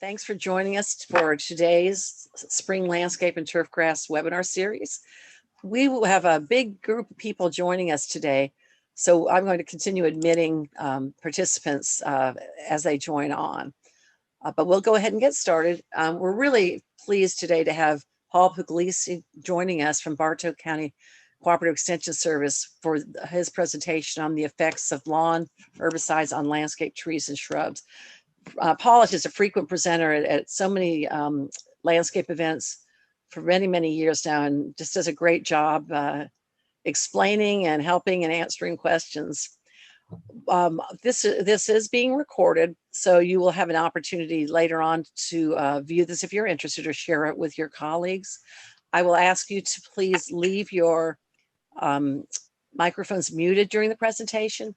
Thanks for joining us for today's Spring Landscape and Turfgrass webinar series. We will have a big group of people joining us today, so I'm going to continue admitting participants as they join on. But we'll go ahead and get started. We're really pleased today to have Paul Pugliese joining us from Bartow County Cooperative Extension Service for his presentation on the effects of lawn herbicides on landscape trees and shrubs. Paul is just a frequent presenter at so many landscape events for many, many years now, and just does a great job explaining and helping and answering questions. This is being recorded, so you will have an opportunity later on to view this if you're interested or share it with your colleagues. I will ask you to please leave your microphones muted during the presentation.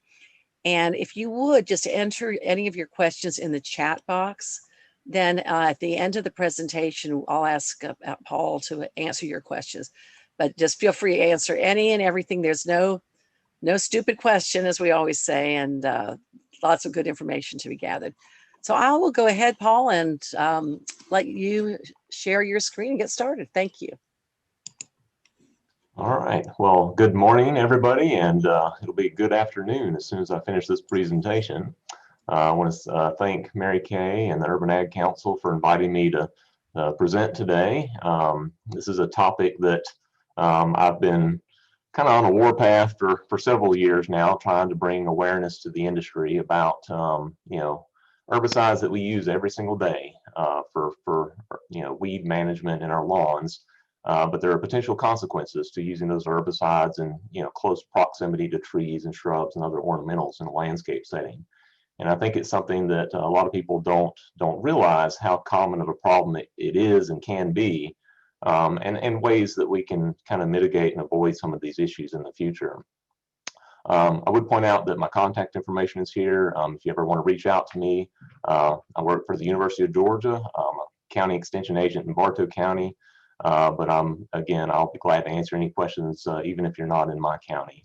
And if you would just enter any of your questions in the chat box, then at the end of the presentation, I'll ask Paul to answer your questions. But just feel free to answer any and everything. There's no stupid question, as we always say, and lots of good information to be gathered. So I will go ahead, Paul, and let you share your screen and get started. Thank you. All right. Well, good morning, everybody, and it'll be a good afternoon as soon as I finish this presentation. I want to thank Mary Kay and the Urban Ag Council for inviting me to present today. This is a topic that I've been kind of on a warpath for several years now, trying to bring awareness to the industry about herbicides that we use every single day for weed management in our lawns. But there are potential consequences to using those herbicides in close proximity to trees and shrubs and other ornamentals in a landscape setting. And I think it's something that a lot of people don't realize how common of a problem it is and can be, and ways that we can kind of mitigate and avoid some of these issues in the future. I would point out that my contact information is here. If you ever want to reach out to me, I work for the University of Georgia. I'm a county extension agent in Bartow County. But I'll be glad to answer any questions, even if you're not in my county.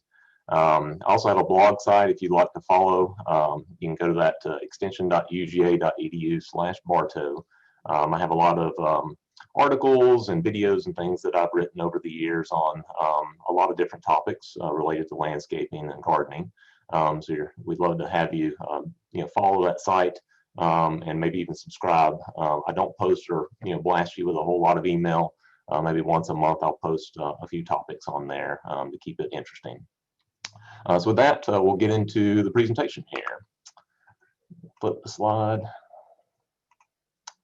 I also have a blog site if you'd like to follow. You can go to that extension.uga.edu/Bartow. I have a lot of articles and videos and things that I've written over the years on a lot of different topics related to landscaping and gardening. We'd love to have you, follow that site. And maybe even subscribe. I don't post or blast you with a whole lot of email. Maybe once a month I'll post a few topics on there to keep it interesting. So with that, we'll get into the presentation here. Flip the slide.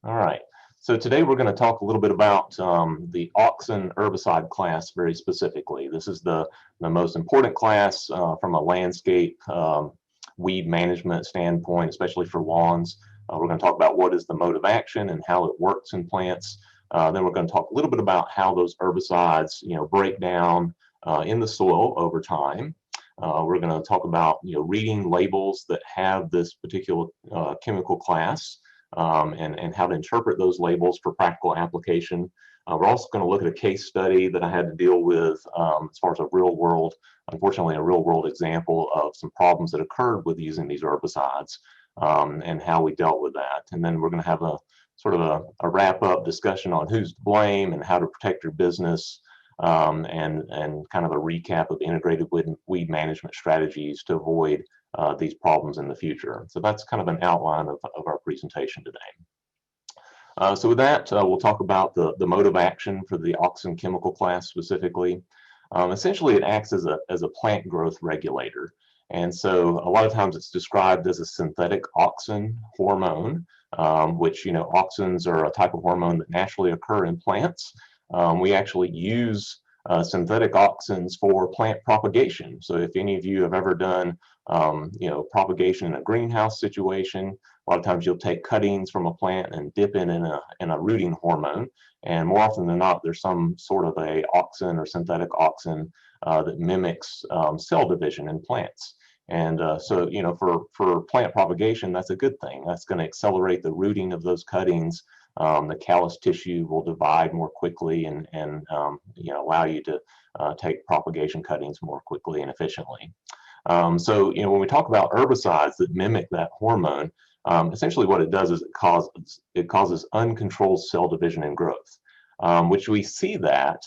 All right. So today we're going to talk a little bit about the auxin herbicide class very specifically. This is the most important class from a landscape weed management standpoint, especially for lawns. We're going to talk about what is the mode of action and how it works in plants. Then we're going to talk a little bit about how those herbicides, break down in the soil over time. We're going to talk about, reading labels that have this particular chemical class and how to interpret those labels for practical application. We're also going to look at a case study that I had to deal with as far as unfortunately a real world example of some problems that occurred with using these herbicides and how we dealt with that. And then we're going to have a sort of a wrap up discussion on who's to blame and how to protect your business and kind of a recap of integrated weed management strategies to avoid these problems in the future. So that's kind of an outline of our presentation today. So with that, we'll talk about the mode of action for the auxin chemical class specifically. Essentially, it acts as a plant growth regulator. And so a lot of times it's described as a synthetic auxin hormone, which, auxins are a type of hormone that naturally occur in plants. We actually use synthetic auxins for plant propagation. So if any of you have ever done, propagation in a greenhouse situation, a lot of times you'll take cuttings from a plant and dip in a rooting hormone. And more often than not, there's some sort of a auxin or synthetic auxin that mimics cell division in plants. And so, for plant propagation, that's a good thing. That's going to accelerate the rooting of those cuttings. The callus tissue will divide more quickly and allow you to take propagation cuttings more quickly and efficiently. So, when we talk about herbicides that mimic that hormone, Essentially what it does is it causes uncontrolled cell division and growth, which we see that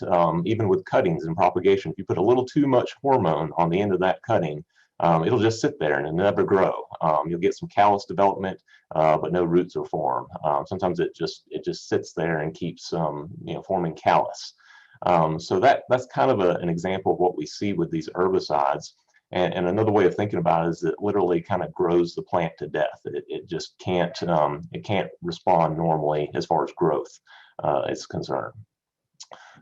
even with cuttings and propagation. If you put a little too much hormone on the end of that cutting, it'll just sit there and it'll never grow. You'll get some callus development, but no roots will form. Sometimes it just sits there and keeps forming callus. So that's kind of an example of what we see with these herbicides. And another way of thinking about it is it literally kind of grows the plant to death. It just can't respond normally as far as growth is concerned.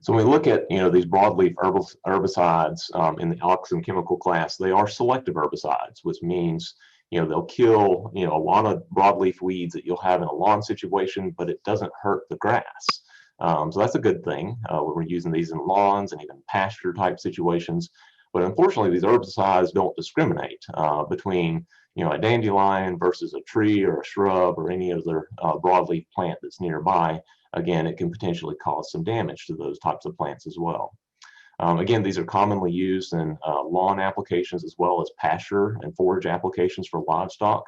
So when we look at these broadleaf herbicides in the auxin chemical class, they are selective herbicides, which means they'll kill a lot of broadleaf weeds that you'll have in a lawn situation, but it doesn't hurt the grass. So that's a good thing when we're using these in lawns and even pasture type situations. But unfortunately, these herbicides don't discriminate between a dandelion versus a tree or a shrub or any other broadleaf plant that's nearby. Again, it can potentially cause some damage to those types of plants as well. Again, these are commonly used in lawn applications as well as pasture and forage applications for livestock.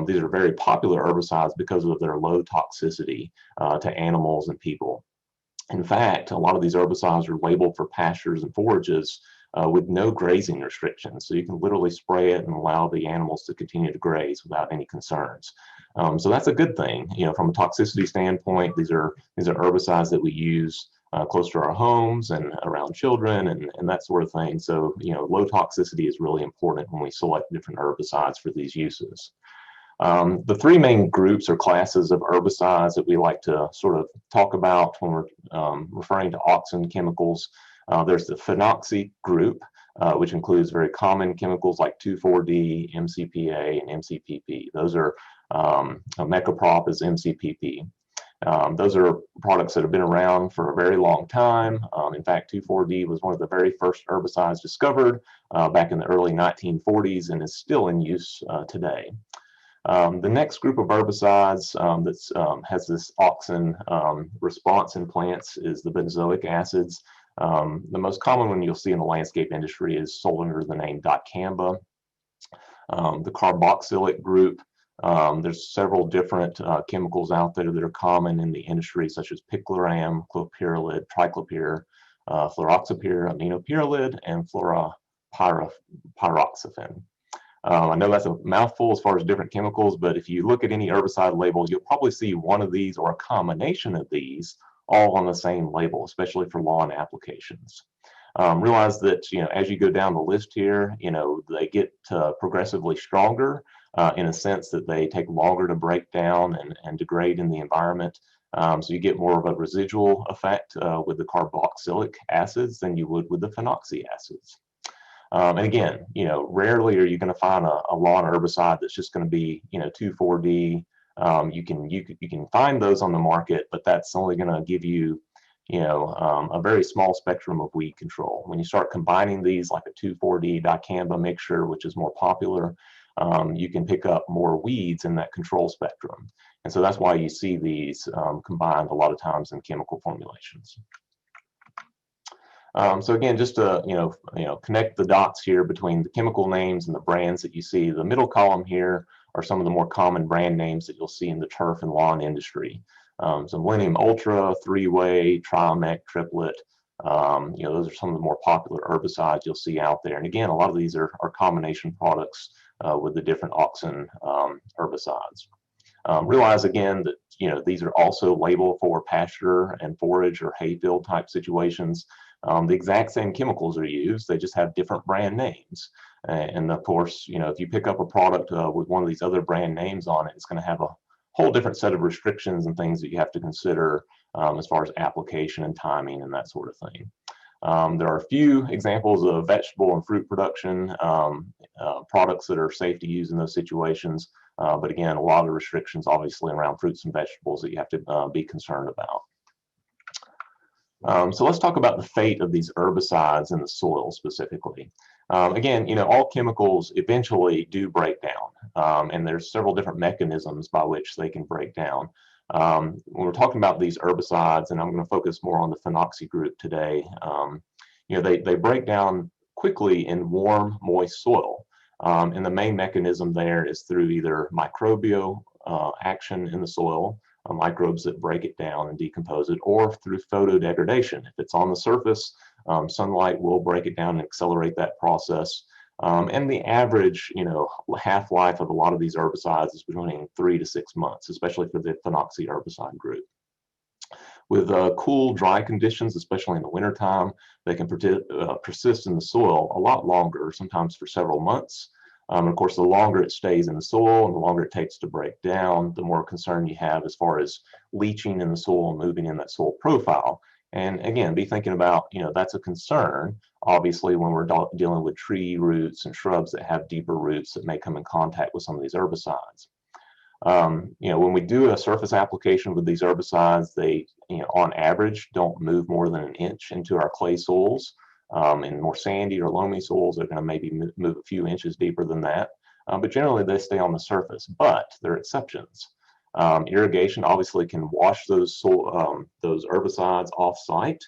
These are very popular herbicides because of their low toxicity to animals and people. In fact, a lot of these herbicides are labeled for pastures and forages with no grazing restrictions. So you can literally spray it and allow the animals to continue to graze without any concerns. So that's a good thing. From a toxicity standpoint, these are herbicides that we use close to our homes and around children and that sort of thing. So, low toxicity is really important when we select different herbicides for these uses. The three main groups or classes of herbicides that we like to sort of talk about when we're referring to auxin chemicals. There's the phenoxy group, which includes very common chemicals like 2,4-D, MCPA, and MCPP. Those are Mecoprop is MCPP. Those are products that have been around for a very long time. In fact, 2,4-D was one of the very first herbicides discovered back in the early 1940s and is still in use today. The next group of herbicides that has this auxin response in plants is the benzoic acids. The most common one you'll see in the landscape industry is sold under the name dicamba. The carboxylic group, there's several different chemicals out there that are common in the industry, such as picloram, clopyrrolid, triclopyr, fluroxapyr, aminopyrrolid, and fluoropyroxafen. I know that's a mouthful as far as different chemicals, but if you look at any herbicide label, you'll probably see one of these or a combination of these all on the same label, especially for lawn applications. Realize that as you go down the list here, they get progressively stronger in a sense that they take longer to break down and degrade in the environment. So you get more of a residual effect with the carboxylic acids than you would with the phenoxy acids. And again, rarely are you going to find a lawn herbicide that's just going to be 2,4-D. You can find those on the market, but that's only going to give you a very small spectrum of weed control. When you start combining these like a 2,4-D dicamba mixture, which is more popular, you can pick up more weeds in that control spectrum. And so that's why you see these combined a lot of times in chemical formulations. So again, just to connect the dots here between the chemical names and the brands that you see. The middle column here are some of the more common brand names that you'll see in the turf and lawn industry. So Millennium Ultra, Three-Way, Triomec, Triplet. Those are some of the more popular herbicides you'll see out there. And again, a lot of these are combination products with the different auxin herbicides. Realize again that these are also labeled for pasture and forage or hayfield type situations. The exact same chemicals are used, they just have different brand names. And of course, if you pick up a product with one of these other brand names on it, it's going to have a whole different set of restrictions and things that you have to consider as far as application and timing and that sort of thing. There are a few examples of vegetable and fruit production products that are safe to use in those situations. But again, a lot of restrictions obviously around fruits and vegetables that you have to be concerned about. So let's talk about the fate of these herbicides in the soil specifically. Again, all chemicals eventually do break down, and there's several different mechanisms by which they can break down. When we're talking about these herbicides, and I'm going to focus more on the phenoxy group today, they break down quickly in warm, moist soil. And the main mechanism there is through either microbial action in the soil, microbes that break it down and decompose it, or through photodegradation. If it's on the surface, sunlight will break it down and accelerate that process. And the average, half-life of a lot of these herbicides is between 3 to 6 months, especially for the phenoxy herbicide group. With cool, dry conditions, especially in the wintertime, they can persist in the soil a lot longer, sometimes for several months. Of course, the longer it stays in the soil and the longer it takes to break down, the more concern you have as far as leaching in the soil and moving in that soil profile. And again, be thinking about, that's a concern, obviously, when we're dealing with tree roots and shrubs that have deeper roots that may come in contact with some of these herbicides. When we do a surface application with these herbicides, they, on average, don't move more than an inch into our clay soils. In more sandy or loamy soils, they're going to maybe move a few inches deeper than that. But generally, they stay on the surface. But there are exceptions. Irrigation obviously can wash those herbicides off-site.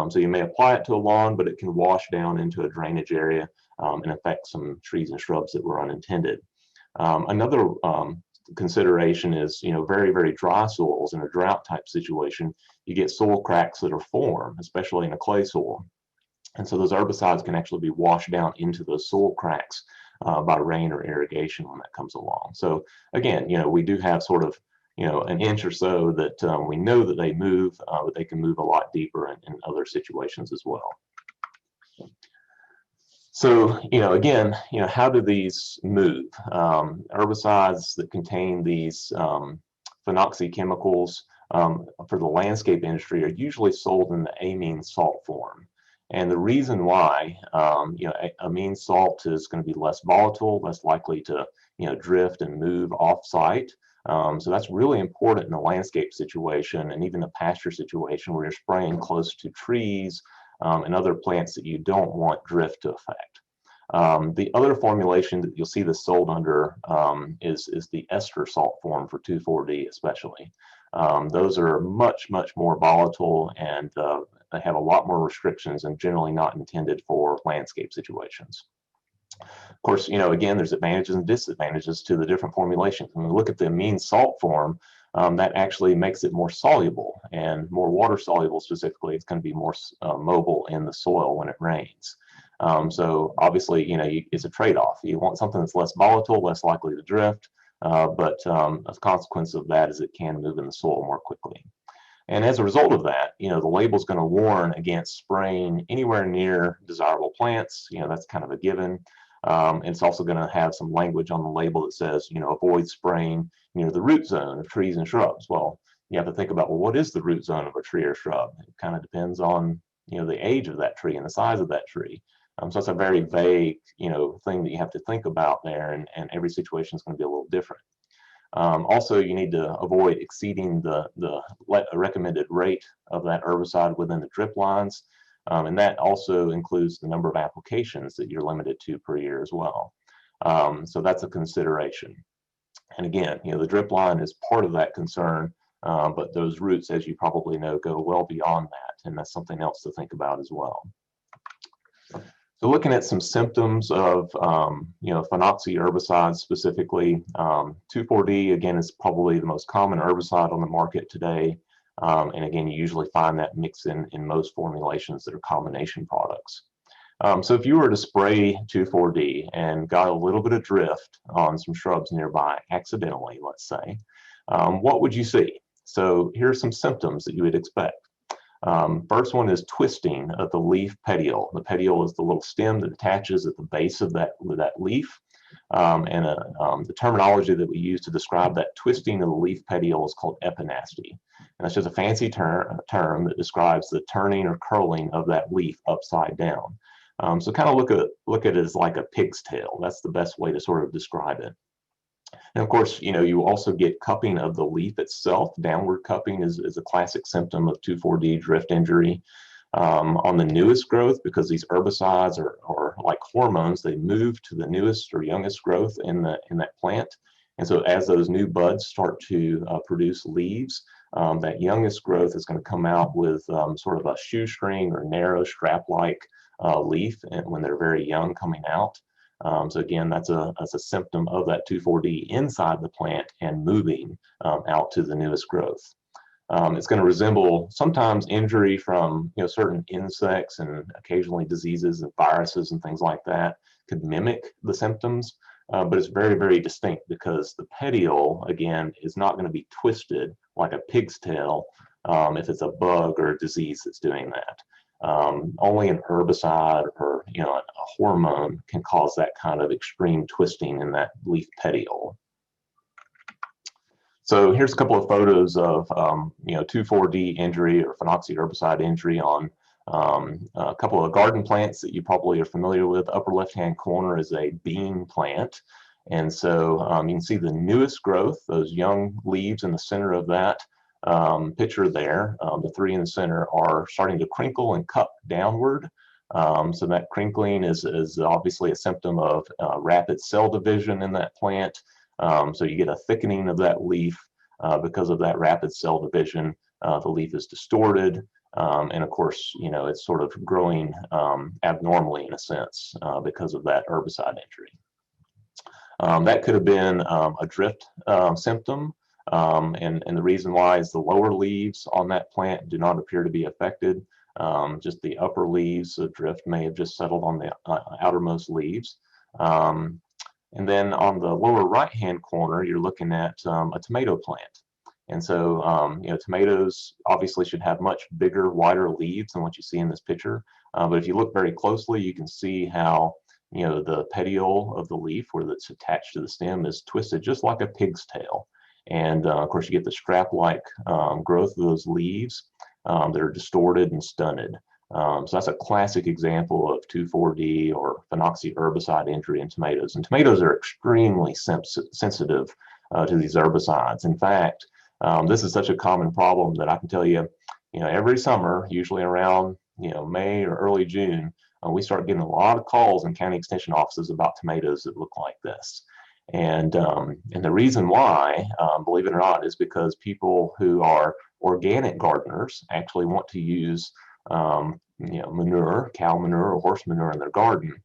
So you may apply it to a lawn, but it can wash down into a drainage area and affect some trees and shrubs that were unintended. Another consideration is, very, very dry soils. In a drought type situation, you get soil cracks that are formed, especially in a clay soil. And so those herbicides can actually be washed down into those soil cracks by rain or irrigation when that comes along. So again, we do have sort of, an inch or so that we know that they move, but they can move a lot deeper in other situations as well. So, again, how do these move? Herbicides that contain these phenoxy chemicals for the landscape industry are usually sold in the amine salt form. And the reason why, amine salt is going to be less volatile, less likely to, drift and move off-site. So that's really important in a landscape situation and even a pasture situation where you're spraying close to trees and other plants that you don't want drift to affect. The other formulation that you'll see this sold under is the ester salt form for 2,4-D especially. Those are much, much more volatile and they have a lot more restrictions and generally not intended for landscape situations. Of course, again, there's advantages and disadvantages to the different formulations. When we look at the amine salt form, that actually makes it more soluble and more water soluble specifically. It's going to be more mobile in the soil when it rains. So obviously, it's a trade-off. You want something that's less volatile, less likely to drift, but a consequence of that is it can move in the soil more quickly. And as a result of that, the label is going to warn against spraying anywhere near desirable plants. That's kind of a given. It's also going to have some language on the label that says, avoid spraying near the root zone of trees and shrubs. Well, you have to think about, well, what is the root zone of a tree or shrub? It kind of depends on, the age of that tree and the size of that tree. So it's a very vague, thing that you have to think about there, and every situation is going to be a little different. Also, you need to avoid exceeding the recommended rate of that herbicide within the drip lines. And that also includes the number of applications that you're limited to per year as well. So that's a consideration. And again, the drip line is part of that concern, but those roots, as you probably know, go well beyond that. And that's something else to think about as well. So looking at some symptoms of, phenoxy herbicides specifically, 2,4-D, again, is probably the most common herbicide on the market today. And again, you usually find that mix in most formulations that are combination products. So if you were to spray 2,4-D and got a little bit of drift on some shrubs nearby accidentally, let's say, what would you see? So here are some symptoms that you would expect. First one is twisting of the leaf petiole. The petiole is the little stem that attaches at the base of that leaf. The terminology that we use to describe that twisting of the leaf petiole is called epinasty. And that's just a fancy term that describes the turning or curling of that leaf upside down. So kind of look at it as like a pig's tail. That's the best way to sort of describe it. And of course, you also get cupping of the leaf itself. Downward cupping is a classic symptom of 2,4-D drift injury. On the newest growth, because these herbicides are like hormones, they move to the newest or youngest growth in that plant. And so as those new buds start to produce leaves, that youngest growth is going to come out with sort of a shoestring or narrow strap-like leaf when they're very young coming out. So again, that's a symptom of that 2,4-D inside the plant and moving out to the newest growth. It's going to resemble sometimes injury from certain insects, and occasionally diseases and viruses and things like that could mimic the symptoms, but it's very, very distinct because the petiole, again, is not going to be twisted like a pig's tail if it's a bug or a disease that's doing that. Only an herbicide or a hormone can cause that kind of extreme twisting in that leaf petiole. So here's a couple of photos of 2,4-D injury or phenoxy herbicide injury on a couple of garden plants that you probably are familiar with. Upper left-hand corner is a bean plant. And so you can see the newest growth, those young leaves in the center of that picture there. The three in the center are starting to crinkle and cup downward. So that crinkling is obviously a symptom of rapid cell division in that plant. So you get a thickening of that leaf because of that rapid cell division. The leaf is distorted, and of course, it's sort of growing abnormally in a sense because of that herbicide injury. That could have been a drift symptom, and the reason why is the lower leaves on that plant do not appear to be affected. Just the upper leaves of drift may have just settled on the outermost leaves. And then on the lower right-hand corner, you're looking at a tomato plant. And so, tomatoes obviously should have much bigger, wider leaves than what you see in this picture. But if you look very closely, you can see how, the petiole of the leaf where it's attached to the stem is twisted just like a pig's tail. And of course, you get the strap-like growth of those leaves that are distorted and stunted. So that's a classic example of 2,4-D or phenoxy herbicide injury in tomatoes. And tomatoes are extremely sensitive to these herbicides. In fact, this is such a common problem that I can tell you, every summer, usually around May or early June, we start getting a lot of calls in county extension offices about tomatoes that look like this. And the reason why, believe it or not, is because people who are organic gardeners actually want to use manure, cow manure or horse manure in their garden,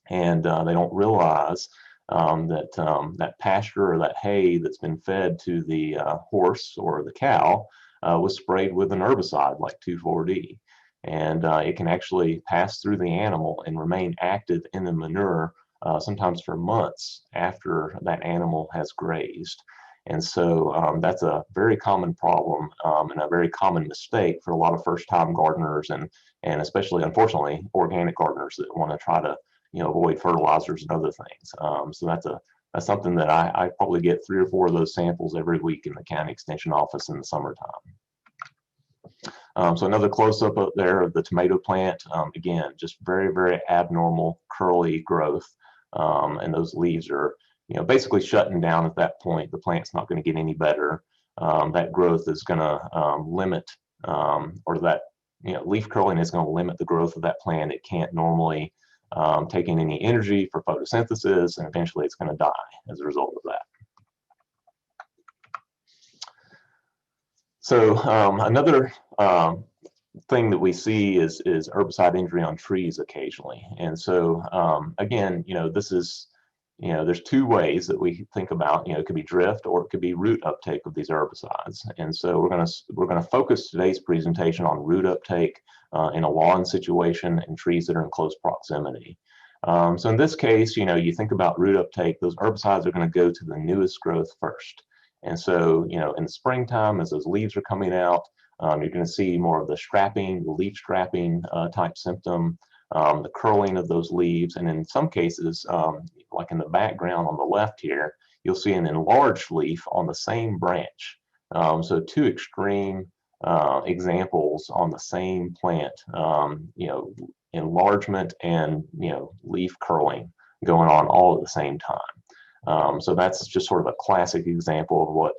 and they don't realize that pasture or that hay that's been fed to the horse or the cow was sprayed with an herbicide like 2,4-D, and it can actually pass through the animal and remain active in the manure sometimes for months after that animal has grazed. And so that's a very common problem and a very common mistake for a lot of first-time gardeners and especially, unfortunately, organic gardeners that want to try to avoid fertilizers and other things. So that's something that I probably get 3 or 4 of those samples every week in the county extension office in the summertime. So another close-up up there of the tomato plant. Again, just very, very abnormal curly growth, and those leaves are basically shutting down at that point. The plant's not going to get any better. That growth is going to limit, or that leaf curling is going to limit the growth of that plant. It can't normally take in any energy for photosynthesis, and eventually it's going to die as a result of that. So another thing that we see is herbicide injury on trees occasionally. And so again, this is there's 2 ways that we think about, it could be drift or it could be root uptake of these herbicides. And so we're going to focus today's presentation on root uptake in a lawn situation and trees that are in close proximity. So in this case, you think about root uptake, those herbicides are going to go to the newest growth first. And so, in the springtime, as those leaves are coming out, you're going to see more of the strapping, the leaf strapping type symptom, the curling of those leaves. And in some cases, like in the background on the left here, you'll see an enlarged leaf on the same branch. So 2 extreme examples on the same plant, enlargement and, leaf curling going on all at the same time. So that's just sort of a classic example of what,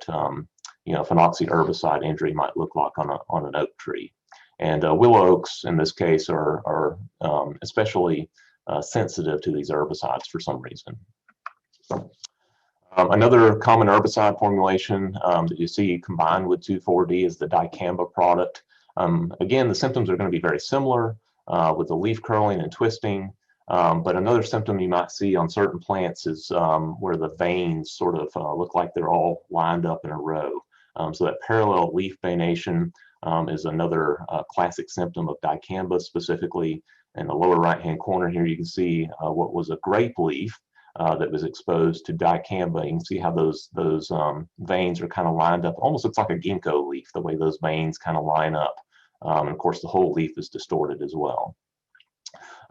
phenoxy herbicide injury might look like on an oak tree. And willow oaks, in this case, are especially sensitive to these herbicides for some reason. Another common herbicide formulation that you see combined with 2,4-D is the dicamba product. Again, the symptoms are going to be very similar with the leaf curling and twisting. But another symptom you might see on certain plants is where the veins sort of look like they're all lined up in a row. So that parallel leaf veination is another classic symptom of dicamba. Specifically in the lower right-hand corner here, you can see what was a grape leaf that was exposed to dicamba. You can see how those veins are kind of lined up. Almost looks like a ginkgo leaf, the way those veins kind of line up. And of course, the whole leaf is distorted as well.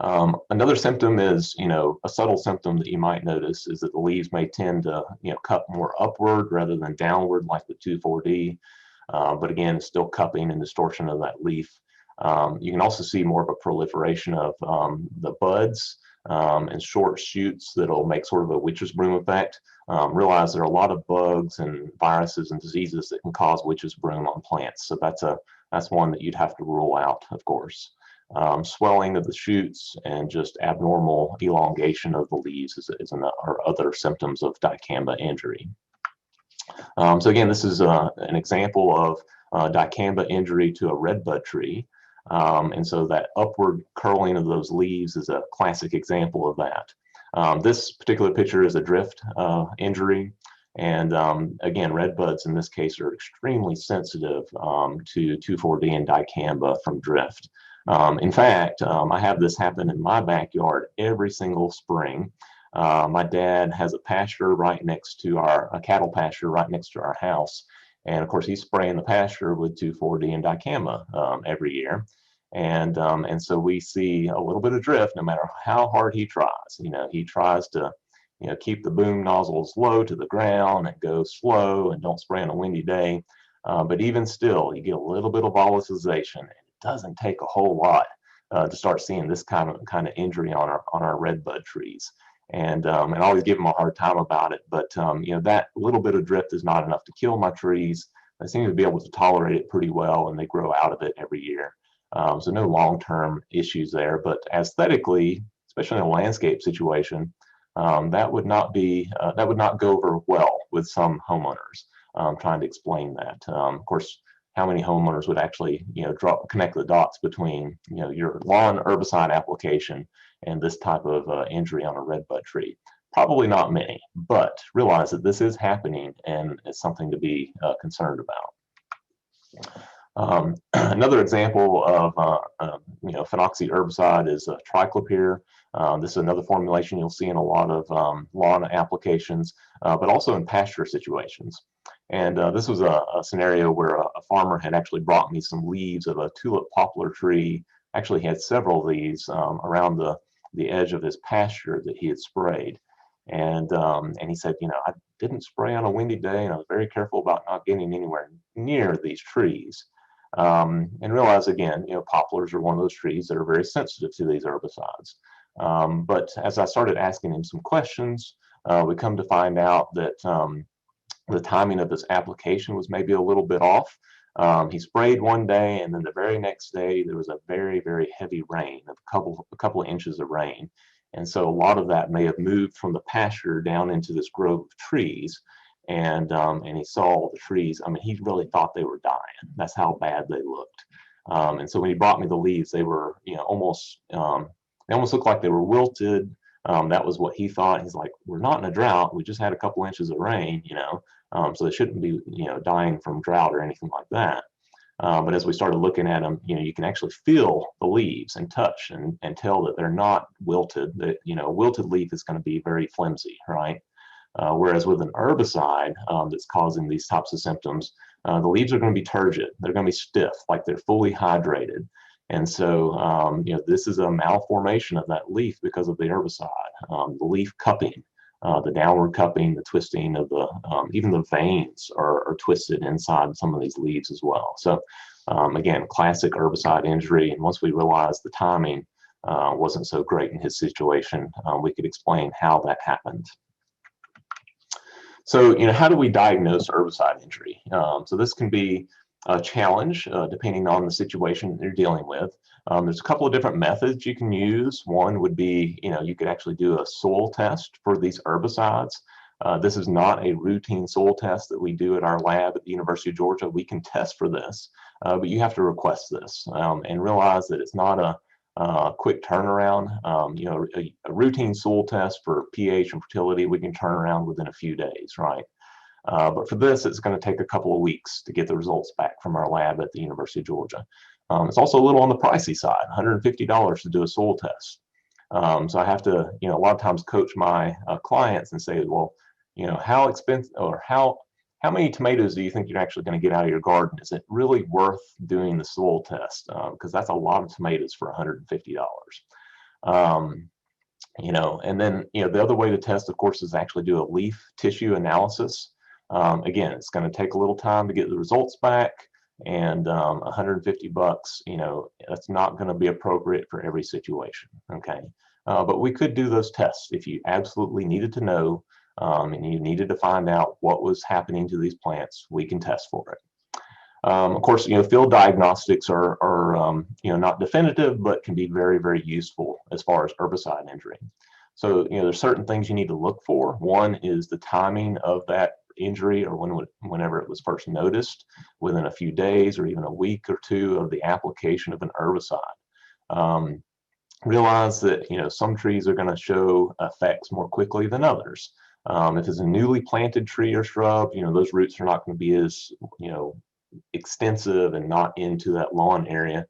Another symptom is, a subtle symptom that you might notice is that the leaves may tend to, cup more upward rather than downward, like the 2,4-D. But again, it's still cupping and distortion of that leaf. You can also see more of a proliferation of the buds and short shoots that'll make sort of a witch's broom effect. Realize there are a lot of bugs and viruses and diseases that can cause witch's broom on plants. So that's one that you'd have to rule out, of course. Swelling of the shoots and just abnormal elongation of the leaves are other symptoms of dicamba injury. So again, this is an example of dicamba injury to a redbud tree. And so that upward curling of those leaves is a classic example of that. This particular picture is a drift injury. And again, redbuds in this case are extremely sensitive to 2,4-D and dicamba from drift. In fact, I have this happen in my backyard every single spring. My dad has a pasture right next to a cattle pasture right next to our house. And of course, he's spraying the pasture with 2,4-D and dicamba every year. And so we see a little bit of drift no matter how hard he tries. He tries to keep the boom nozzles low to the ground and go slow and don't spray on a windy day. But even still, you get a little bit of volatilization. It doesn't take a whole lot to start seeing this kind of injury on our redbud trees. And I always give them a hard time about it. But that little bit of drift is not enough to kill my trees. They seem to be able to tolerate it pretty well, and they grow out of it every year. So no long-term issues there. But aesthetically, especially in a landscape situation, that would not go over well with some homeowners. Trying to explain that. Of course, how many homeowners would actually connect the dots between your lawn herbicide application and this type of injury on a redbud tree? Probably not many, but realize that this is happening and it's something to be concerned about. Another example of phenoxy herbicide is triclopyr. This is another formulation you'll see in a lot of lawn applications, but also in pasture situations. And this was a scenario where a farmer had actually brought me some leaves of a tulip poplar tree. Actually, he had several of these around the edge of his pasture that he had sprayed. And he said, I didn't spray on a windy day, and I was very careful about not getting anywhere near these trees. And realize again, poplars are one of those trees that are very sensitive to these herbicides. But as I started asking him some questions, we come to find out that the timing of this application was maybe a little bit off. He sprayed one day, and then the very next day there was a very, very heavy rain, a couple of inches of rain. And so a lot of that may have moved from the pasture down into this grove of trees. And he saw the trees. I mean, he really thought they were dying. That's how bad they looked. And so when he brought me the leaves, they were, almost looked like they were wilted. That was what he thought. He's like, we're not in a drought. We just had a couple inches of rain, so they shouldn't be, dying from drought or anything like that. But as we started looking at them, you can actually feel the leaves and touch and tell that they're not wilted. That, a wilted leaf is going to be very flimsy, right? Whereas with an herbicide that's causing these types of symptoms, the leaves are going to be turgid. They're going to be stiff, like they're fully hydrated. And so, this is a malformation of that leaf because of the herbicide. The leaf cupping, the downward cupping, the twisting of even the veins are twisted inside some of these leaves as well. So, again, classic herbicide injury. And once we realized the timing wasn't so great in his situation, we could explain how that happened. So, how do we diagnose herbicide injury? So this can be a challenge depending on the situation you're dealing with. There's a couple of different methods you can use. One would be, you could actually do a soil test for these herbicides. This is not a routine soil test that we do at our lab at the University of Georgia. We can test for this, but you have to request this and realize that it's not quick turnaround. A routine soil test for pH and fertility, we can turn around within a few days, right? But for this, it's going to take a couple of weeks to get the results back from our lab at the University of Georgia. It's also a little on the pricey side, $150 to do a soil test. So I have to, a lot of times coach my clients and say, well, how expensive or how many tomatoes do you think you're actually going to get out of your garden? Is it really worth doing the soil test? Because that's a lot of tomatoes for $150. And then, the other way to test, of course, is actually do a leaf tissue analysis. Again, it's going to take a little time to get the results back, and $150, that's not going to be appropriate for every situation. Okay, but we could do those tests if you absolutely needed to know, and you needed to find out what was happening to these plants. We can test for it. Of course, field diagnostics are not definitive, but can be very, very useful as far as herbicide injury. So, there's certain things you need to look for. One is the timing of that injury, or whenever it was first noticed, within a few days or even a week or two of the application of an herbicide. Realize that some trees are going to show effects more quickly than others. If it's a newly planted tree or shrub, those roots are not going to be as extensive and not into that lawn area.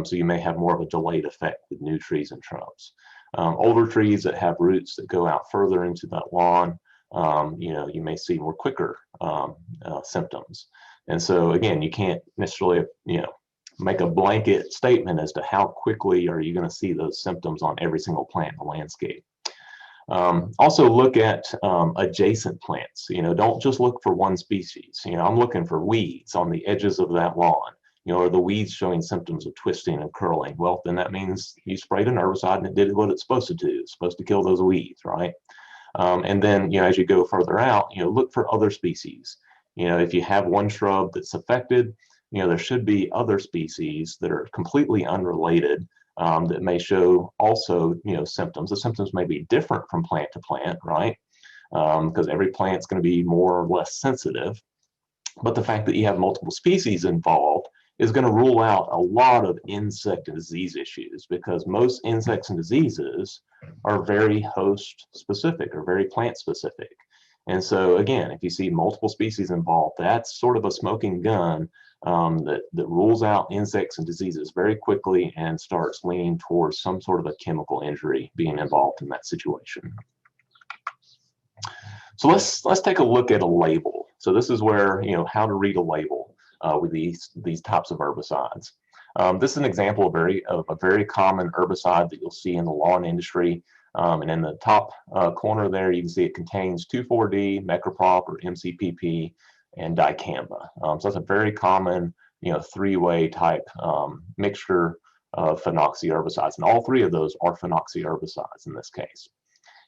So you may have more of a delayed effect with new trees and shrubs. Older trees that have roots that go out further into that lawn, you may see more quicker symptoms. And so again, you can't necessarily, make a blanket statement as to how quickly are you going to see those symptoms on every single plant in the landscape. Also look at adjacent plants. Don't just look for one species. I'm looking for weeds on the edges of that lawn. Are the weeds showing symptoms of twisting and curling? Well, then that means you sprayed an herbicide and it did what it's supposed to do. It's supposed to kill those weeds, right? And then, as you go further out, look for other species. If you have one shrub that's affected, there should be other species that are completely unrelated that may show also, symptoms. The symptoms may be different from plant to plant, right? Because every plant's going to be more or less sensitive. But the fact that you have multiple species involved is going to rule out a lot of insect and disease issues, because most insects and diseases are very host specific or very plant specific. And so again, if you see multiple species involved, that's sort of a smoking gun that rules out insects and diseases very quickly and starts leaning towards some sort of a chemical injury being involved in that situation. So let's take a look at a label. So this is where, how to read a label with these types of herbicides. This is an example of a very common herbicide that you'll see in the lawn industry. And in the top corner there, you can see it contains 2,4-D, Mecoprop or MCPP, and dicamba. So that's a very common, three-way type mixture of phenoxy herbicides. And all three of those are phenoxy herbicides in this case.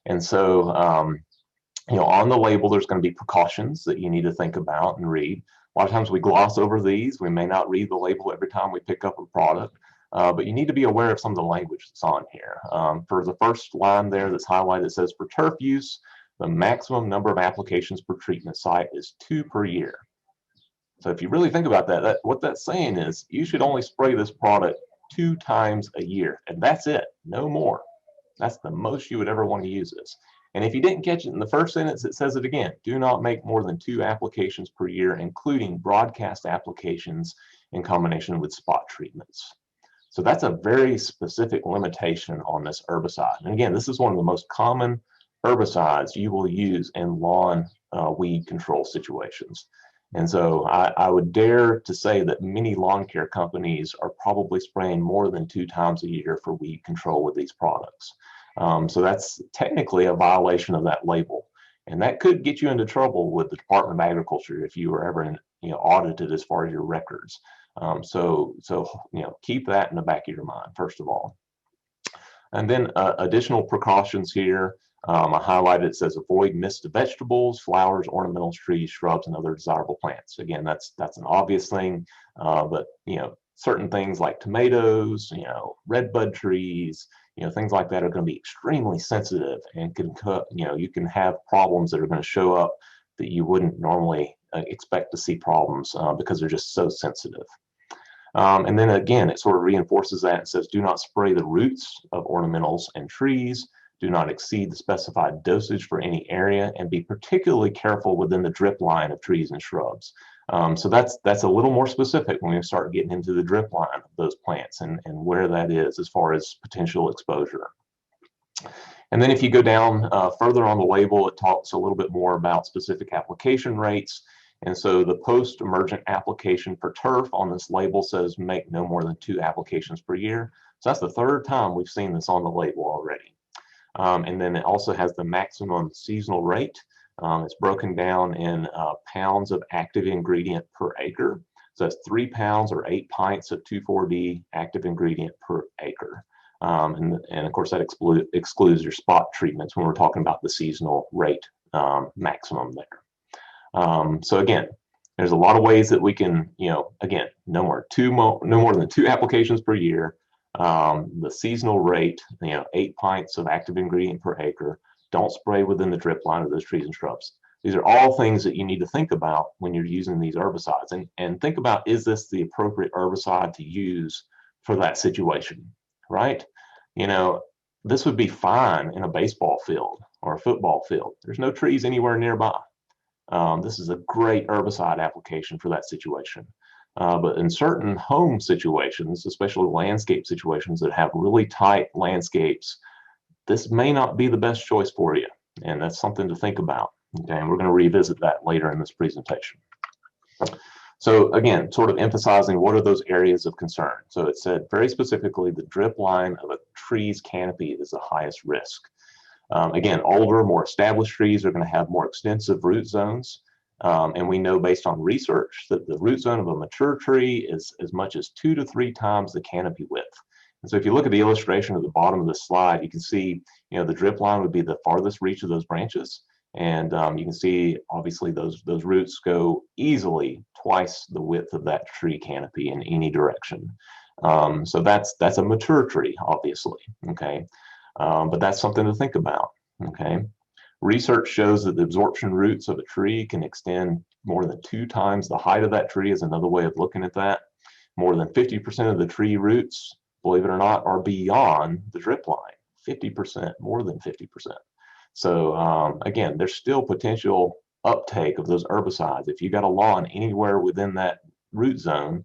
And so, on the label, there's going to be precautions that you need to think about and read. A lot of times we gloss over these. We may not read the label every time we pick up a product, but you need to be aware of some of the language that's on here. For the first line there that's highlighted, it says, for turf use, the maximum number of applications per treatment site is 2 per year. So if you really think about that, what that's saying is you should only spray this product 2 times a year, and that's it, no more. That's the most you would ever want to use this. And if you didn't catch it in the first sentence, it says it again. Do not make more than 2 applications per year, including broadcast applications in combination with spot treatments. So that's a very specific limitation on this herbicide. And again, this is one of the most common herbicides you will use in lawn weed control situations. And so I would dare to say that many lawn care companies are probably spraying more than 2 times a year for weed control with these products. So that's technically a violation of that label. And that could get you into trouble with the Department of Agriculture if you were ever audited as far as your records. So keep that in the back of your mind, first of all. And then additional precautions here. I highlighted, it says avoid mist of vegetables, flowers, ornamentals, trees, shrubs, and other desirable plants. Again, that's an obvious thing, but certain things like tomatoes, red bud trees, things like that are going to be extremely sensitive and can, you can have problems that are going to show up that you wouldn't normally expect to see problems because they're just so sensitive. And then again, it sort of reinforces that and says, do not spray the roots of ornamentals and trees. Do not exceed the specified dosage for any area, and be particularly careful within the drip line of trees and shrubs. So that's a little more specific when we start getting into the drip line of those plants and where that is as far as potential exposure. And then if you go down further on the label, it talks a little bit more about specific application rates. And so the post-emergent application for turf on this label says make no more than 2 applications per year. So that's the 3rd time we've seen this on the label already. And then it also has the maximum seasonal rate. It's broken down in pounds of active ingredient per acre. So that's 3 pounds or 8 pints of 2,4-D active ingredient per acre. And of course that excludes your spot treatments when we're talking about the seasonal rate maximum there. So again, there's a lot of ways that we can, again, no more than 2 applications per year. The seasonal rate, 8 pints of active ingredient per acre. Don't spray within the drip line of those trees and shrubs. These are all things that you need to think about when you're using these herbicides, and think about, is this the appropriate herbicide to use for that situation, right? This would be fine in a baseball field or a football field. There's no trees anywhere nearby. This is a great herbicide application for that situation. But in certain home situations, especially landscape situations that have really tight landscapes, this may not be the best choice for you. And that's something to think about. Okay, and we're going to revisit that later in this presentation. So again, sort of emphasizing what are those areas of concern. So it said very specifically the drip line of a tree's canopy is the highest risk. Again, older, more established trees are going to have more extensive root zones. And we know based on research that the root zone of a mature tree is as much as 2 to 3 times the canopy width. And so if you look at the illustration at the bottom of the slide, you can see, the drip line would be the farthest reach of those branches. And you can see, obviously, those roots go easily twice the width of that tree canopy in any direction. So that's a mature tree, obviously, okay? But that's something to think about, okay? Research shows that the absorption roots of a tree can extend more than 2 times the height of that tree is another way of looking at that. More than 50% of the tree roots, believe it or not, are beyond the drip line. 50%, more than 50%. So again, there's still potential uptake of those herbicides. If you got a lawn anywhere within that root zone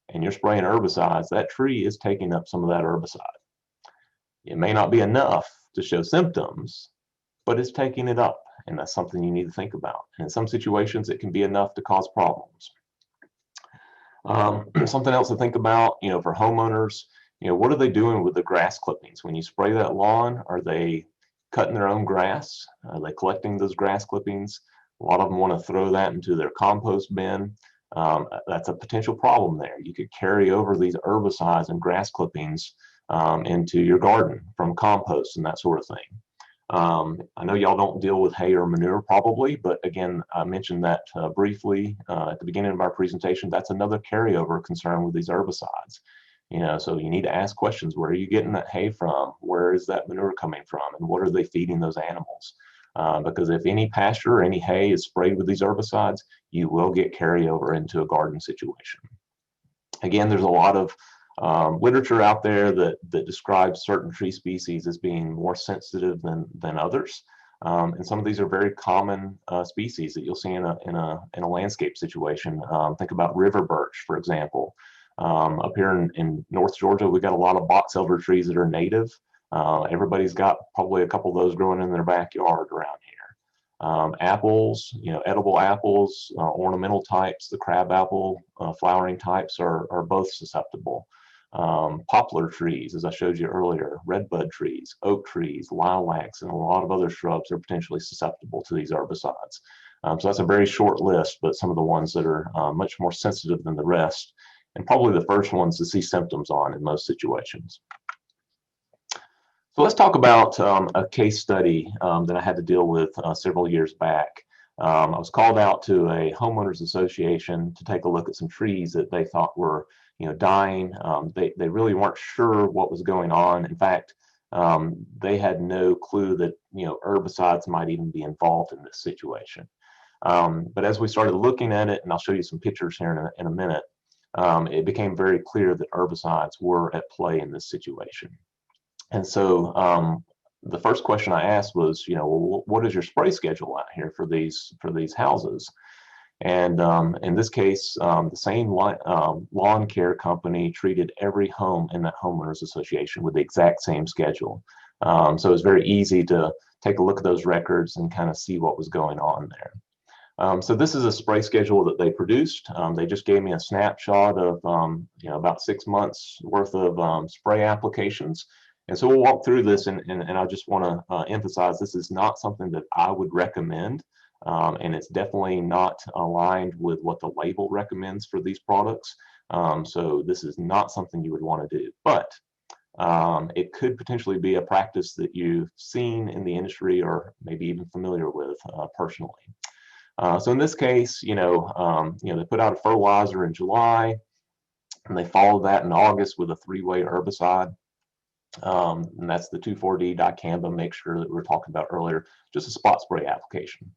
and you're spraying herbicides, that tree is taking up some of that herbicide. It may not be enough to show symptoms, but it's taking it up, and that's something you need to think about. And in some situations, it can be enough to cause problems. Something else to think about, for homeowners, what are they doing with the grass clippings? When you spray that lawn, are they cutting their own grass? Are they collecting those grass clippings? A lot of them want to throw that into their compost bin. That's a potential problem there. You could carry over these herbicides and grass clippings into your garden from compost and that sort of thing. I know y'all don't deal with hay or manure probably, but again, I mentioned that briefly at the beginning of our presentation. That's another carryover concern with these herbicides. So you need to ask questions. Where are you getting that hay from? Where is that manure coming from? And what are they feeding those animals? Because if any pasture or any hay is sprayed with these herbicides, you will get carryover into a garden situation. Again, there's a lot of literature out there that describes certain tree species as being more sensitive than others. And some of these are very common species that you'll see in a landscape situation. Think about river birch, for example. Up here in North Georgia, we've got a lot of box elder trees that are native. Everybody's got probably a couple of those growing in their backyard around here. Apples, edible apples, ornamental types, the crab apple flowering types are both susceptible. Poplar trees, as I showed you earlier, redbud trees, oak trees, lilacs, and a lot of other shrubs are potentially susceptible to these herbicides. So that's a very short list, but some of the ones that are much more sensitive than the rest, and probably the first ones to see symptoms on in most situations. So let's talk about a case study that I had to deal with several years back. I was called out to a homeowners association to take a look at some trees that they thought were dying. They really weren't sure what was going on. In fact, they had no clue that herbicides might even be involved in this situation. But as we started looking at it, and I'll show you some pictures here in a minute, it became very clear that herbicides were at play in this situation. And so the first question I asked was, well, what is your spray schedule out here for these houses? And in this case, the same lawn care company treated every home in that homeowners association with the exact same schedule. So it was very easy to take a look at those records and kind of see what was going on there. So this is a spray schedule that they produced. They just gave me a snapshot of about 6 months worth of spray applications. And so we'll walk through this, and I just want to emphasize this is not something that I would recommend. And it's definitely not aligned with what the label recommends for these products. So this is not something you would want to do, but it could potentially be a practice that you've seen in the industry or maybe even familiar with personally. So in this case, they put out a fertilizer in July, and they followed that in August with a 3-way herbicide. And that's the 2,4-D dicamba mixture that we were talking about earlier, just a spot spray application.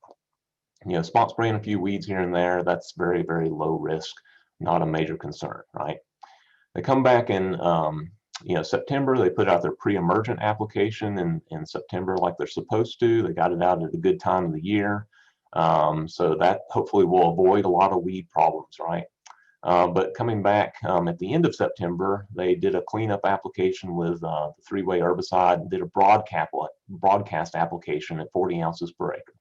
Spot spraying a few weeds here and there, that's very, very low risk, not a major concern, right? They come back in September. They put out their pre-emergent application in September like they're supposed to. They got it out at a good time of the year. So that hopefully will avoid a lot of weed problems, right? But coming back at the end of September, they did a cleanup application with the 3-way herbicide and did a broadcast application at 40 ounces per acre.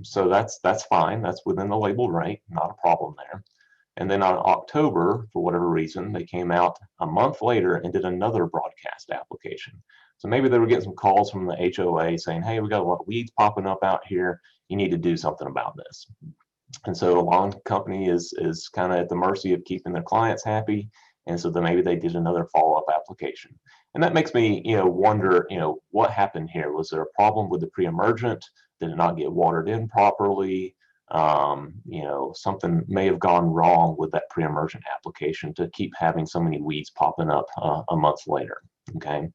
So that's fine. That's within the labeled rate, not a problem there. And then on October, for whatever reason, they came out a month later and did another broadcast application. So maybe they were getting some calls from the HOA saying, hey, we got a lot of weeds popping up out here. You need to do something about this. And so a lawn company is kind of at the mercy of keeping their clients happy. And so then maybe they did another follow-up application. And that makes me, wonder, what happened here? Was there a problem with the pre-emergent? Did it not get watered in properly? Something may have gone wrong with that pre-emergent application to keep having so many weeds popping up a month later, okay?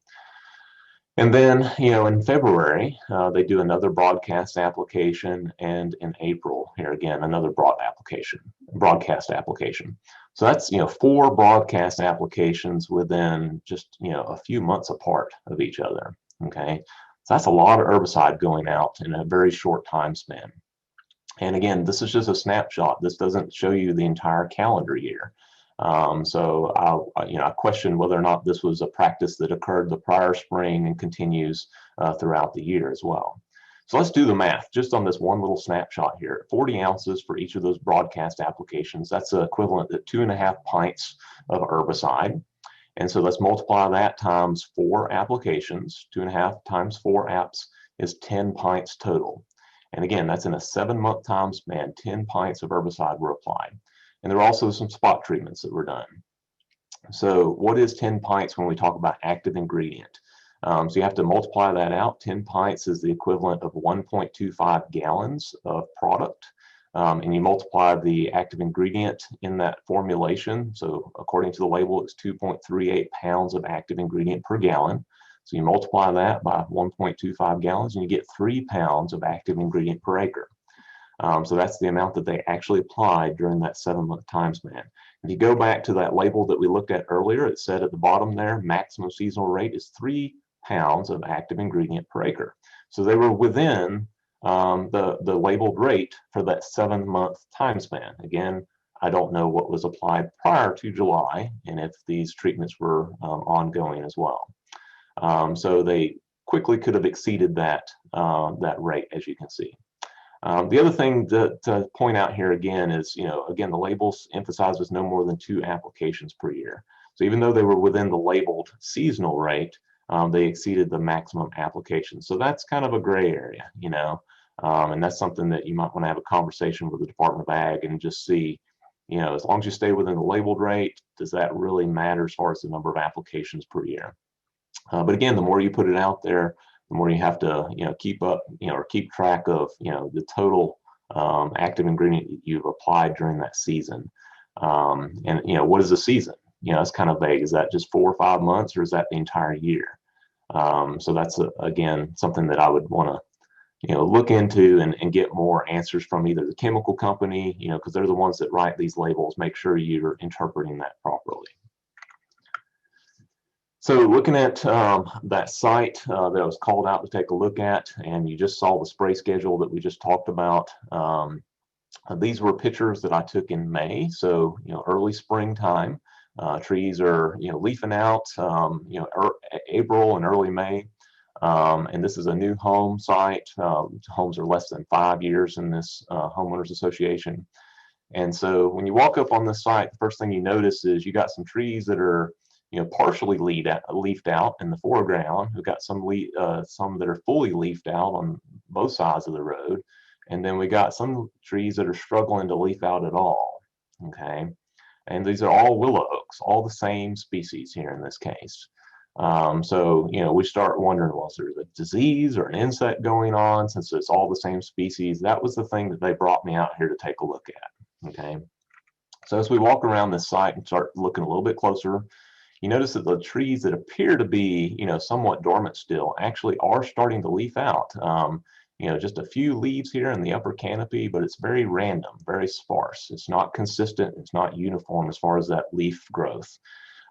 And then, in February, they do another broadcast application, and in April, here again, another broadcast application. So that's, 4 broadcast applications within just, a few months apart of each other, okay? So that's a lot of herbicide going out in a very short time span. And again, this is just a snapshot. This doesn't show you the entire calendar year. So I question whether or not this was a practice that occurred the prior spring and continues throughout the year as well. So let's do the math just on this one little snapshot here. 40 ounces for each of those broadcast applications. That's equivalent to 2.5 pints of herbicide. And so let's multiply that times 4 applications. 2.5 times 4 apps is 10 pints total. And again, that's in a 7-month time span. 10 pints of herbicide were applied. And there are also some spot treatments that were done. So what is 10 pints when we talk about active ingredient? So you have to multiply that out. 10 pints is the equivalent of 1.25 gallons of product. And you multiply the active ingredient in that formulation. So according to the label, it's 2.38 pounds of active ingredient per gallon. So you multiply that by 1.25 gallons and you get 3 pounds of active ingredient per acre. So that's the amount that they actually applied during that 7-month time span. If you go back to that label that we looked at earlier, it said at the bottom there, maximum seasonal rate is 3 pounds of active ingredient per acre. So they were within the labeled rate for that 7-month time span. Again, I don't know what was applied prior to July and if these treatments were ongoing as well. So they quickly could have exceeded that rate, as you can see. The other thing to point out here again is, again, the labels emphasizes no more than 2 applications per year. So even though they were within the labeled seasonal rate, they exceeded the maximum application. So that's kind of a gray area, and that's something that you might want to have a conversation with the Department of Ag and just see, as long as you stay within the labeled rate, does that really matter as far as the number of applications per year? But again, the more you put it out there, the more you have to, keep up, or keep track of, the total active ingredient you've applied during that season. And, what is the season? It's kind of vague. Is that just 4 or 5 months, or is that the entire year? So that's, again, something that I would want to look into and get more answers from either the chemical company, because they're the ones that write these labels. Make sure you're interpreting that properly. So looking at that site that I was called out to take a look at, and you just saw the spray schedule that we just talked about. These were pictures that I took in May, so early springtime. Trees are leafing out, April and early May. And this is a new home site. Homes are less than 5 years in this homeowners association. And so when you walk up on this site, the first thing you notice is you got some trees that are partially leafed out in the foreground. We've got some that are fully leafed out on both sides of the road. And then we got some trees that are struggling to leaf out at all, okay? And these are all willow oaks, all the same species here in this case. So, we start wondering, well, is there a disease or an insect going on since it's all the same species? That was the thing that they brought me out here to take a look at, okay? So as we walk around this site and start looking a little bit closer, you notice that the trees that appear to be, somewhat dormant still actually are starting to leaf out. Just a few leaves here in the upper canopy, but it's very random, very sparse. It's not consistent. It's not uniform as far as that leaf growth.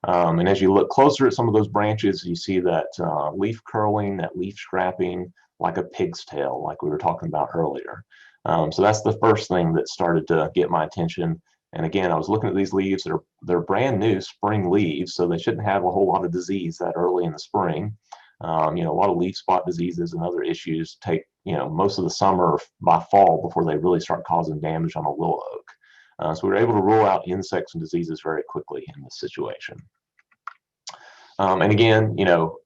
And as you look closer at some of those branches, you see that leaf curling, that leaf scrapping, like a pig's tail, like we were talking about earlier. So that's the first thing that started to get my attention. And again, I was looking at these leaves. They're brand new spring leaves, so they shouldn't have a whole lot of disease that early in the spring. A lot of leaf spot diseases and other issues take most of the summer by fall before they really start causing damage on a willow oak. So we were able to rule out insects and diseases very quickly in this situation. And again,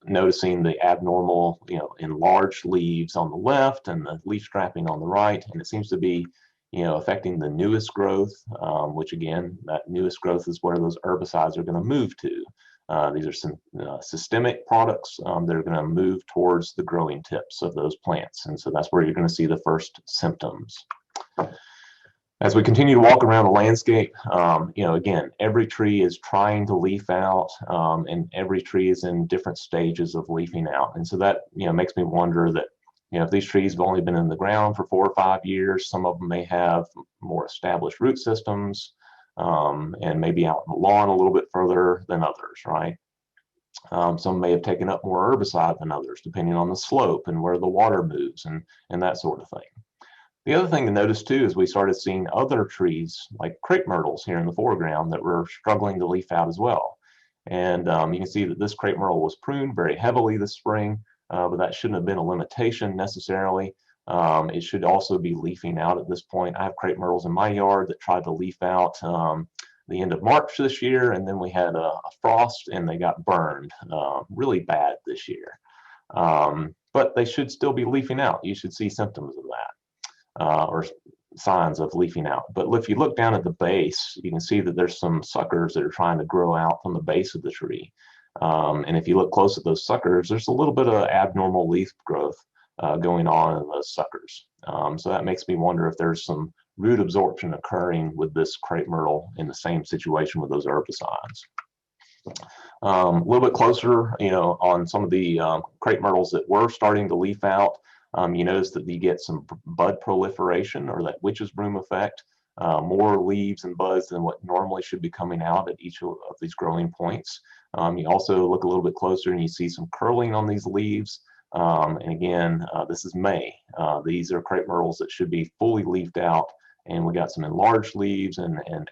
noticing the abnormal, enlarged leaves on the left and the leaf scrapping on the right, and it seems to be affecting the newest growth, which again, that newest growth is where those herbicides are going to move to. These are some systemic products that are going to move towards the growing tips of those plants. And so that's where you're going to see the first symptoms. As we continue to walk around the landscape, again, every tree is trying to leaf out, and every tree is in different stages of leafing out. And so that, makes me wonder that, if these trees have only been in the ground for 4 or 5 years, some of them may have more established root systems, and maybe out in the lawn a little bit further than others, right? Some may have taken up more herbicide than others, depending on the slope and where the water moves and that sort of thing. The other thing to notice too is we started seeing other trees like crepe myrtles here in the foreground that were struggling to leaf out as well. And you can see that this crepe myrtle was pruned very heavily this spring, but that shouldn't have been a limitation necessarily. It should also be leafing out at this point. I have crepe myrtles in my yard that tried to leaf out the end of March this year, and then we had a frost and they got burned really bad this year. But they should still be leafing out. You should see symptoms of that. Or signs of leafing out. But if you look down at the base, you can see that there's some suckers that are trying to grow out from the base of the tree. And if you look close at those suckers, there's a little bit of abnormal leaf growth going on in those suckers. So that makes me wonder if there's some root absorption occurring with this crepe myrtle in the same situation with those herbicides. A little bit closer, on some of the crepe myrtles that were starting to leaf out, you notice that you get some bud proliferation, or that witch's broom effect, more leaves and buds than what normally should be coming out at each of these growing points. You also look a little bit closer and you see some curling on these leaves. And again, this is May. These are crepe myrtles that should be fully leafed out, and we got some enlarged leaves and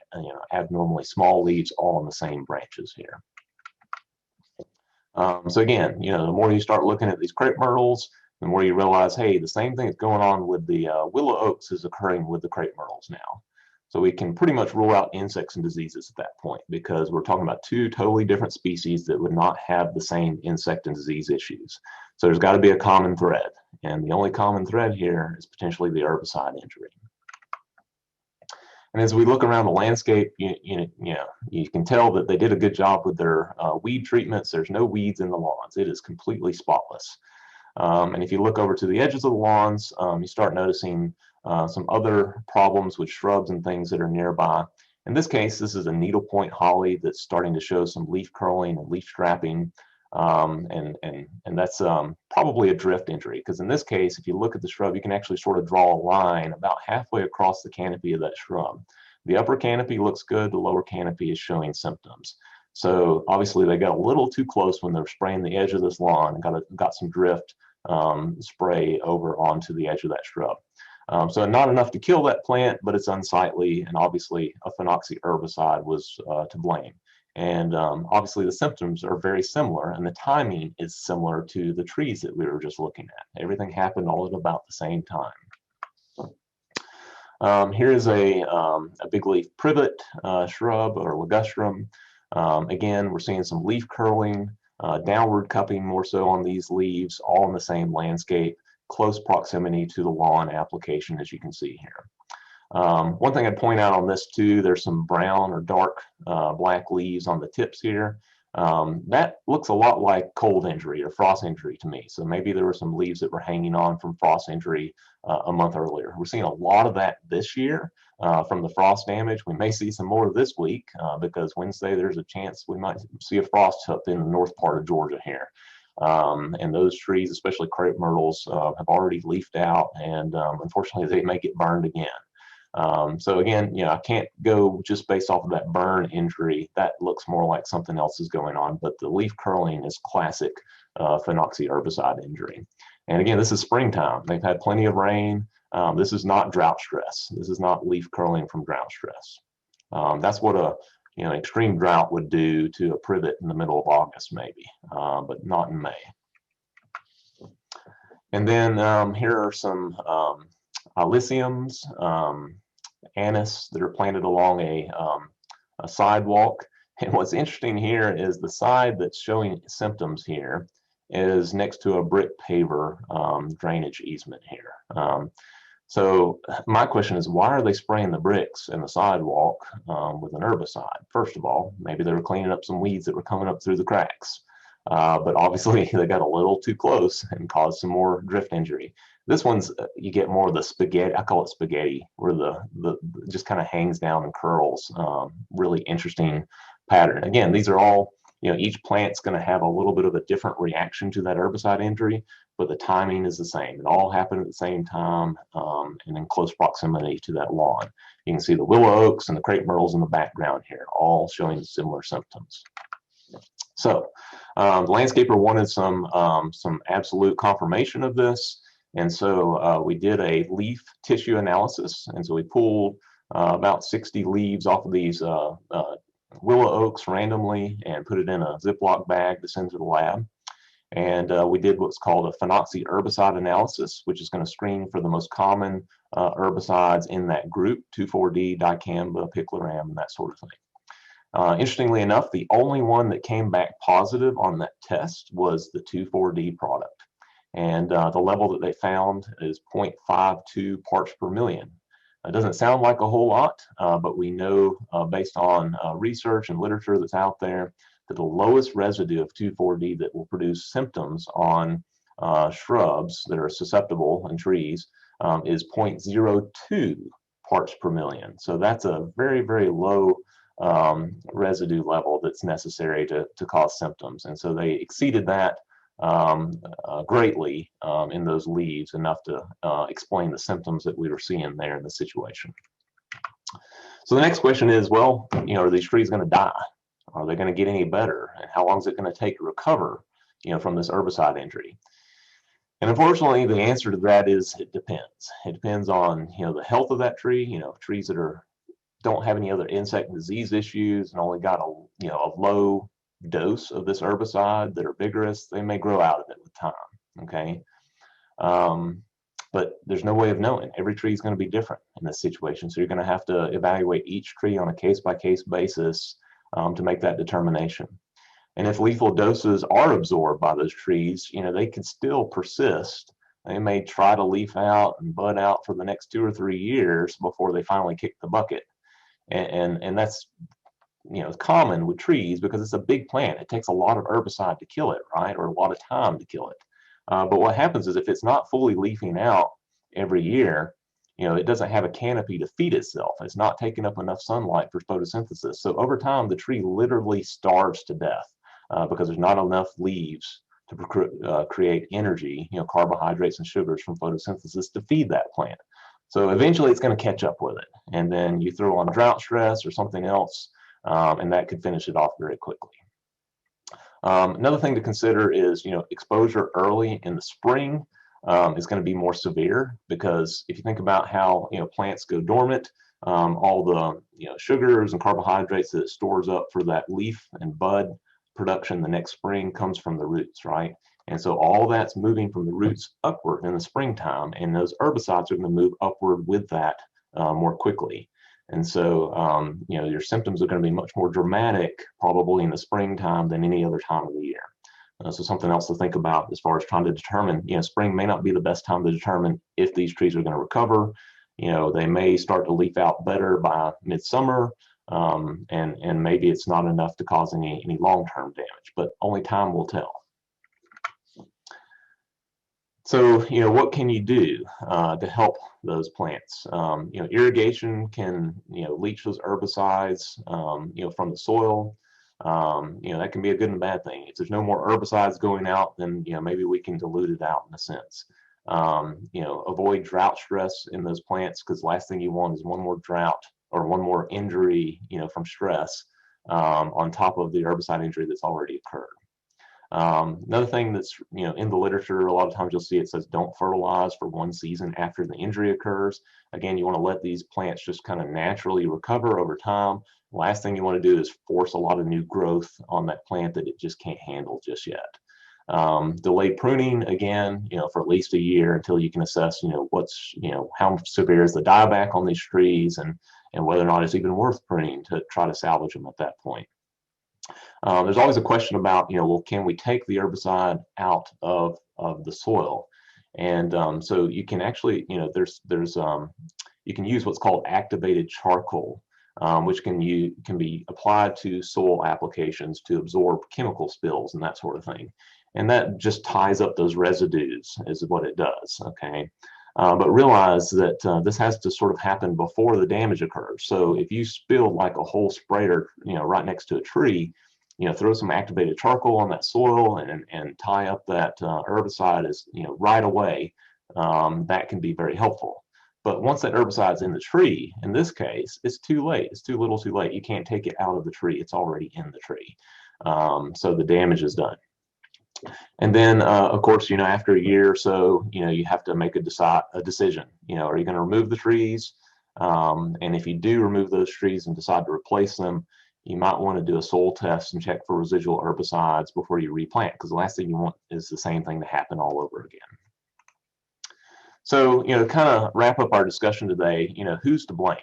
abnormally small leaves all on the same branches here. So again, the more you start looking at these crepe myrtles, the more you realize, hey, the same thing that's going on with the willow oaks is occurring with the crepe myrtles now. So we can pretty much rule out insects and diseases at that point, because we're talking about 2 totally different species that would not have the same insect and disease issues. So there's got to be a common thread, and the only common thread here is potentially the herbicide injury. And as we look around the landscape, you can tell that they did a good job with their weed treatments. There's no weeds in the lawns. It is completely spotless. And if you look over to the edges of the lawns, you start noticing some other problems with shrubs and things that are nearby. In this case, this is a needlepoint holly that's starting to show some leaf curling and leaf scrapping. And that's probably a drift injury, because in this case, if you look at the shrub, you can actually sort of draw a line about halfway across the canopy of that shrub. The upper canopy looks good, the lower canopy is showing symptoms. So obviously they got a little too close when they're spraying the edge of this lawn and got some drift spray over onto the edge of that shrub. So not enough to kill that plant, but it's unsightly, and obviously a phenoxy herbicide was to blame. And obviously the symptoms are very similar, and the timing is similar to the trees that we were just looking at. Everything happened all at about the same time. Here is a big leaf privet shrub, or ligustrum. Again, we're seeing some leaf curling, downward cupping more so on these leaves, all in the same landscape, close proximity to the lawn application, as you can see here. One thing I'd point out on this too, there's some brown or dark black leaves on the tips here. That looks a lot like cold injury or frost injury to me. So maybe there were some leaves that were hanging on from frost injury a month earlier. We're seeing a lot of that this year from the frost damage. We may see some more this week because Wednesday there's a chance we might see a frost up in the north part of Georgia here. And those trees, especially crepe myrtles, have already leafed out, and unfortunately they may get burned again. So again, I can't go just based off of that burn injury. That looks more like something else is going on, but the leaf curling is classic phenoxy herbicide injury. And again, this is springtime. They've had plenty of rain. This is not drought stress. This is not leaf curling from drought stress. That's what a extreme drought would do to a privet in the middle of August maybe, but not in May. And then here are some Lyciums, anise that are planted along a sidewalk. And what's interesting here is the side that's showing symptoms here is next to a brick paver drainage easement here. So my question is, why are they spraying the bricks in the sidewalk with an herbicide? First of all, maybe they were cleaning up some weeds that were coming up through the cracks. But obviously they got a little too close and caused some more drift injury. This one's, you get more of the spaghetti, I call it spaghetti, where the just kind of hangs down and curls. Really interesting pattern. Again, these are all, each plant's going to have a little bit of a different reaction to that herbicide injury, but the timing is the same. It all happened at the same time and in close proximity to that lawn. You can see the willow oaks and the crepe myrtles in the background here, all showing similar symptoms. So the landscaper wanted some absolute confirmation of this. And so we did a leaf tissue analysis. And so we pulled about 60 leaves off of these willow oaks randomly and put it in a Ziploc bag to send to the lab. And we did what's called a phenoxy herbicide analysis, which is going to screen for the most common herbicides in that group, 2,4-D, dicamba, picloram, and that sort of thing. Interestingly enough, the only one that came back positive on that test was the 2,4-D product. And the level that they found is 0.52 parts per million. It doesn't sound like a whole lot, but we know based on research and literature that's out there that the lowest residue of 2,4-D that will produce symptoms on shrubs that are susceptible in trees is 0.02 parts per million. So that's a very, very low residue level that's necessary to cause symptoms. And so they exceeded that greatly in those leaves, enough to explain the symptoms that we were seeing there in the situation. So the next question is, well, are these trees going to die? Are they going to get any better? And how long is it going to take to recover, from this herbicide injury? And unfortunately, the answer to that is it depends. It depends on, the health of that tree. Trees that don't have any other insect and disease issues and only got a low dose of this herbicide that are vigorous, they may grow out of it with time. Okay. But there's no way of knowing. Every tree is going to be different in this situation. So you're going to have to evaluate each tree on a case-by-case basis to make that determination. And if lethal doses are absorbed by those trees, they can still persist. They may try to leaf out and bud out for the next 2 or 3 years before they finally kick the bucket. And that's common with trees because it's a big plant. It takes a lot of herbicide to kill it, right? Or a lot of time to kill it. But what happens is if it's not fully leafing out every year, it doesn't have a canopy to feed itself. It's not taking up enough sunlight for photosynthesis. So over time, the tree literally starves to death. because there's not enough leaves to create energy, carbohydrates and sugars from photosynthesis to feed that plant. So eventually it's going to catch up with it. And then you throw on drought stress or something else, and that could finish it off very quickly. Another thing to consider is, exposure early in the spring is going to be more severe, because if you think about how, plants go dormant, all the, sugars and carbohydrates that it stores up for that leaf and bud production the next spring comes from the roots, right? And so all that's moving from the roots upward in the springtime, and those herbicides are going to move upward with that more quickly. And so, your symptoms are going to be much more dramatic probably in the springtime than any other time of the year. So something else to think about as far as trying to determine, spring may not be the best time to determine if these trees are going to recover. They may start to leaf out better by midsummer, and maybe it's not enough to cause any long-term damage, but only time will tell. So, what can you do to help those plants? Irrigation can, leach those herbicides, from the soil. That can be a good and bad thing. If there's no more herbicides going out, then, maybe we can dilute it out in a sense. Avoid drought stress in those plants, because the last thing you want is one more drought or one more injury, from stress on top of the herbicide injury that's already occurred. Another thing that's, in the literature, a lot of times you'll see it says don't fertilize for one season after the injury occurs. Again, you want to let these plants just kind of naturally recover over time. Last thing you want to do is force a lot of new growth on that plant that it just can't handle just yet. Delayed pruning, again, for at least a year until you can assess, what's, how severe is the dieback on these trees, and whether or not it's even worth pruning to try to salvage them at that point. There's always a question about, well, can we take the herbicide out of the soil? And so you can actually, you can use what's called activated charcoal, which can be applied to soil applications to absorb chemical spills and that sort of thing. And that just ties up those residues is what it does, okay? But realize that this has to sort of happen before the damage occurs. So if you spill like a whole sprayer, right next to a tree, throw some activated charcoal on that soil and tie up that herbicide right away. That can be very helpful. But once that herbicide is in the tree, in this case, it's too late. It's too little too late. You can't take it out of the tree. It's already in the tree. So the damage is done. And then, of course, after a year or so, you have to make a decision. Are you going to remove the trees? And if you do remove those trees and decide to replace them, you might want to do a soil test and check for residual herbicides before you replant, because the last thing you want is the same thing to happen all over again. So, to kind of wrap up our discussion today, who's to blame?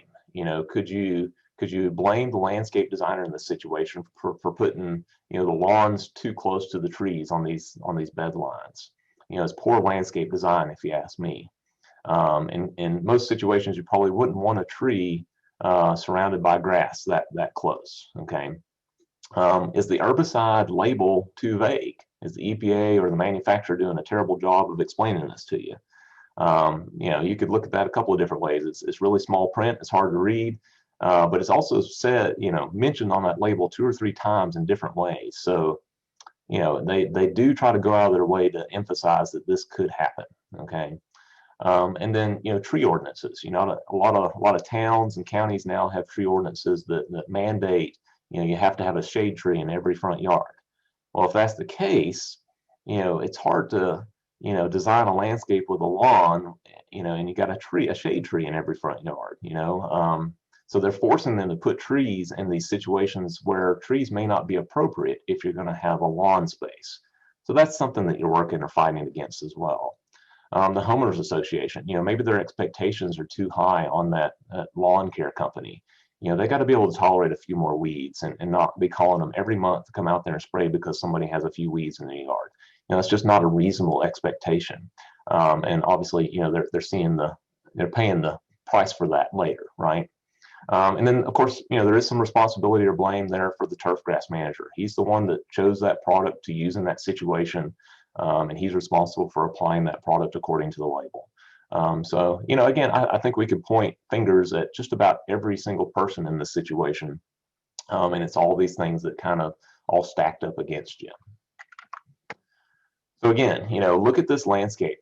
Could you blame the landscape designer in this situation for putting, the lawns too close to the trees on these bed lines? It's poor landscape design, if you ask me. In most situations, you probably wouldn't want a tree surrounded by grass that close, okay? Is the herbicide label too vague? Is the EPA or the manufacturer doing a terrible job of explaining this to you? You could look at that a couple of different ways. It's really small print, it's hard to read, but it's also said, mentioned on that label 2 or 3 times in different ways. So, they do try to go out of their way to emphasize that this could happen, okay? And then, tree ordinances. A lot of towns and counties now have tree ordinances that mandate, you have to have a shade tree in every front yard. Well, if that's the case, it's hard to, design a landscape with a lawn, and you got a shade tree in every front yard, So they're forcing them to put trees in these situations where trees may not be appropriate if you're going to have a lawn space. So that's something that you're working or fighting against as well. The homeowners association, maybe their expectations are too high on that lawn care company. They got to be able to tolerate a few more weeds and not be calling them every month to come out there and spray because somebody has a few weeds in their yard. It's just not a reasonable expectation. And obviously, they're paying the price for that later, right? And then, of course, there is some responsibility or blame there for the turf grass manager. He's the one that chose that product to use in that situation. And he's responsible for applying that product according to the label. So, again, I think we could point fingers at just about every single person in this situation. And it's all these things that kind of all stacked up against you. So again, look at this landscape.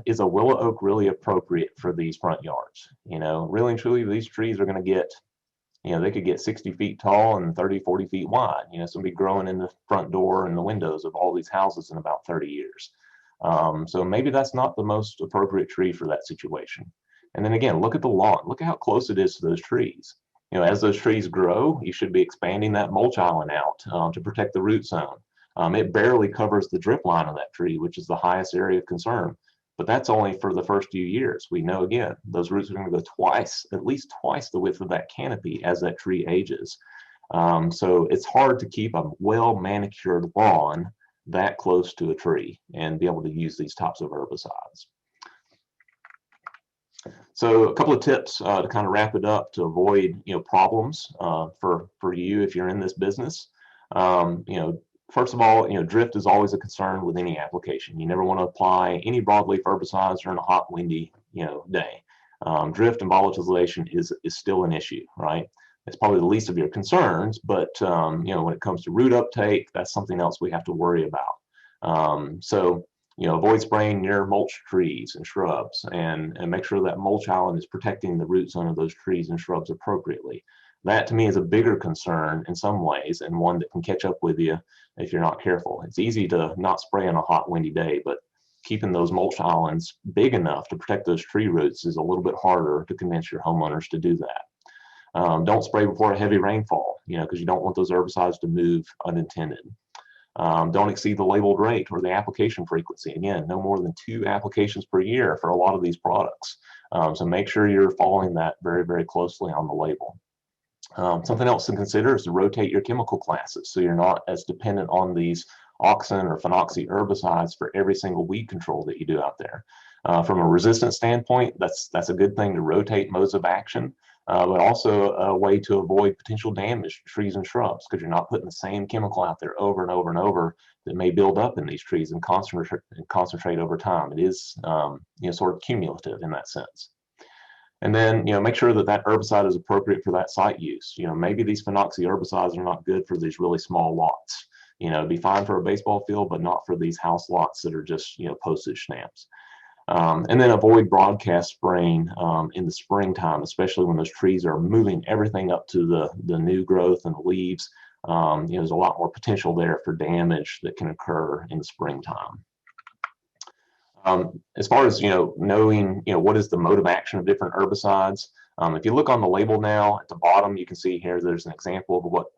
Is a willow oak really appropriate for these front yards? Really and truly, these trees are going to get, they could get 60 feet tall and 30, 40 feet wide. So be growing in the front door and the windows of all these houses in about 30 years. So maybe that's not the most appropriate tree for that situation. And then again, look at the lawn. Look at how close it is to those trees. As those trees grow, you should be expanding that mulch island out to protect the root zone. It barely covers the drip line of that tree, which is the highest area of concern. But that's only for the first few years. We know, again, those roots are going to go at least twice the width of that canopy as that tree ages. So it's hard to keep a well-manicured lawn that close to a tree and be able to use these types of herbicides. So a couple of tips to kind of wrap it up to avoid problems for you if you're in this business. First of all, drift is always a concern with any application. You never want to apply any broadleaf herbicides during a hot, windy, day. Drift and volatilization is still an issue, right? It's probably the least of your concerns, but when it comes to root uptake, that's something else we have to worry about. So avoid spraying near mulch trees and shrubs, and make sure that mulch island is protecting the root zone of those trees and shrubs appropriately. That to me is a bigger concern in some ways, and one that can catch up with you if you're not careful. It's easy to not spray on a hot, windy day, but keeping those mulch islands big enough to protect those tree roots is a little bit harder to convince your homeowners to do that. Don't spray before a heavy rainfall, because you don't want those herbicides to move unintended. Don't exceed the labeled rate or the application frequency. Again, no more than 2 applications per year for a lot of these products. So make sure you're following that very, very closely on the label. Something else to consider is to rotate your chemical classes so you're not as dependent on these auxin or phenoxy herbicides for every single weed control that you do out there. From a resistance standpoint, that's a good thing to rotate modes of action, but also a way to avoid potential damage to trees and shrubs, because you're not putting the same chemical out there over and over and over that may build up in these trees and concentrate over time. It is sort of cumulative in that sense. And then, make sure that that herbicide is appropriate for that site use. Maybe these phenoxy herbicides are not good for these really small lots. It'd be fine for a baseball field, but not for these house lots that are just, postage stamps. And then avoid broadcast spraying in the springtime, especially when those trees are moving everything up to the new growth and the leaves. There's a lot more potential there for damage that can occur in the springtime. As far as knowing what is the mode of action of different herbicides, if you look on the label now at the bottom, you can see here there's an example of what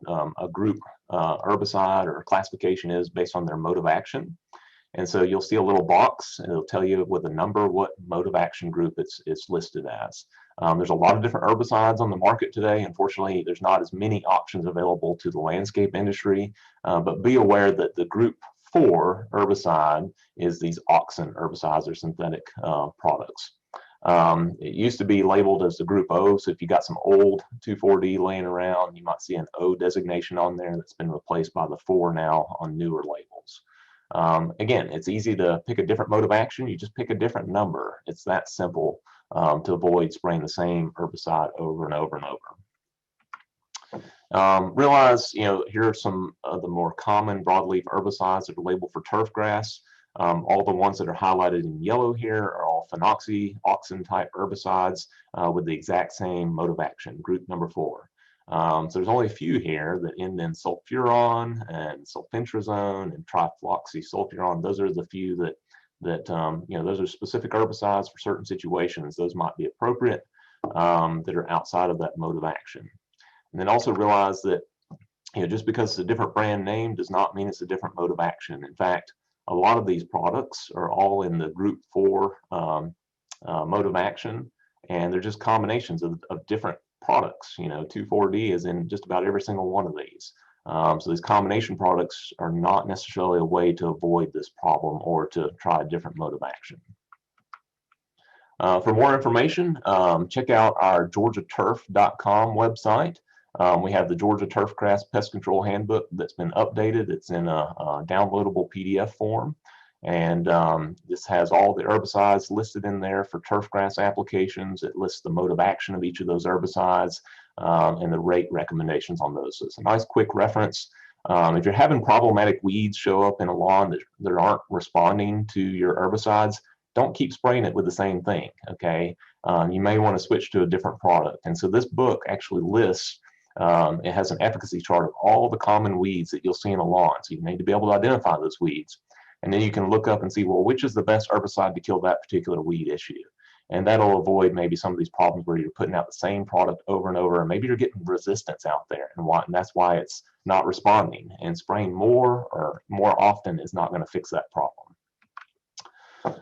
a group herbicide or classification is based on their mode of action. And so you'll see a little box and it'll tell you with a number what mode of action group it's listed as. There's a lot of different herbicides on the market today. Unfortunately, there's not as many options available to the landscape industry, but be aware that the group 4 herbicide is these auxin herbicides or synthetic products. It used to be labeled as the group O, so if you got some old 2,4-D laying around, you might see an O designation on there that's been replaced by the 4 now on newer labels. Again, it's easy to pick a different mode of action. You just pick a different number. It's that simple to avoid spraying the same herbicide over and over and over. Realize, here are some of the more common broadleaf herbicides that are labeled for turf grass. All the ones that are highlighted in yellow here are all phenoxy, auxin type herbicides with the exact same mode of action, group number 4. So there's only a few here that end in sulfuron and sulfentrazone and trifloxysulfuron. Those are the few that those are specific herbicides for certain situations. Those might be appropriate that are outside of that mode of action. And then also realize that just because it's a different brand name does not mean it's a different mode of action. In fact, a lot of these products are all in the group 4 mode of action, and they're just combinations of different products. 2,4-D is in just about every single one of these. So these combination products are not necessarily a way to avoid this problem or to try a different mode of action. For more information, check out our georgiaturf.com website. We have the Georgia Turfgrass Pest Control Handbook that's been updated. It's in a downloadable PDF form. And this has all the herbicides listed in there for turfgrass applications. It lists the mode of action of each of those herbicides and the rate recommendations on those. So it's a nice quick reference. If you're having problematic weeds show up in a lawn that aren't responding to your herbicides, don't keep spraying it with the same thing, okay? You may want to switch to a different product. And so this book actually lists, it has an efficacy chart of all the common weeds that you'll see in a lawn. So you need to be able to identify those weeds. And then you can look up and see, well, which is the best herbicide to kill that particular weed issue? And that'll avoid maybe some of these problems where you're putting out the same product over and over, and maybe you're getting resistance out there, and that's why it's not responding. And spraying more or more often is not going to fix that problem.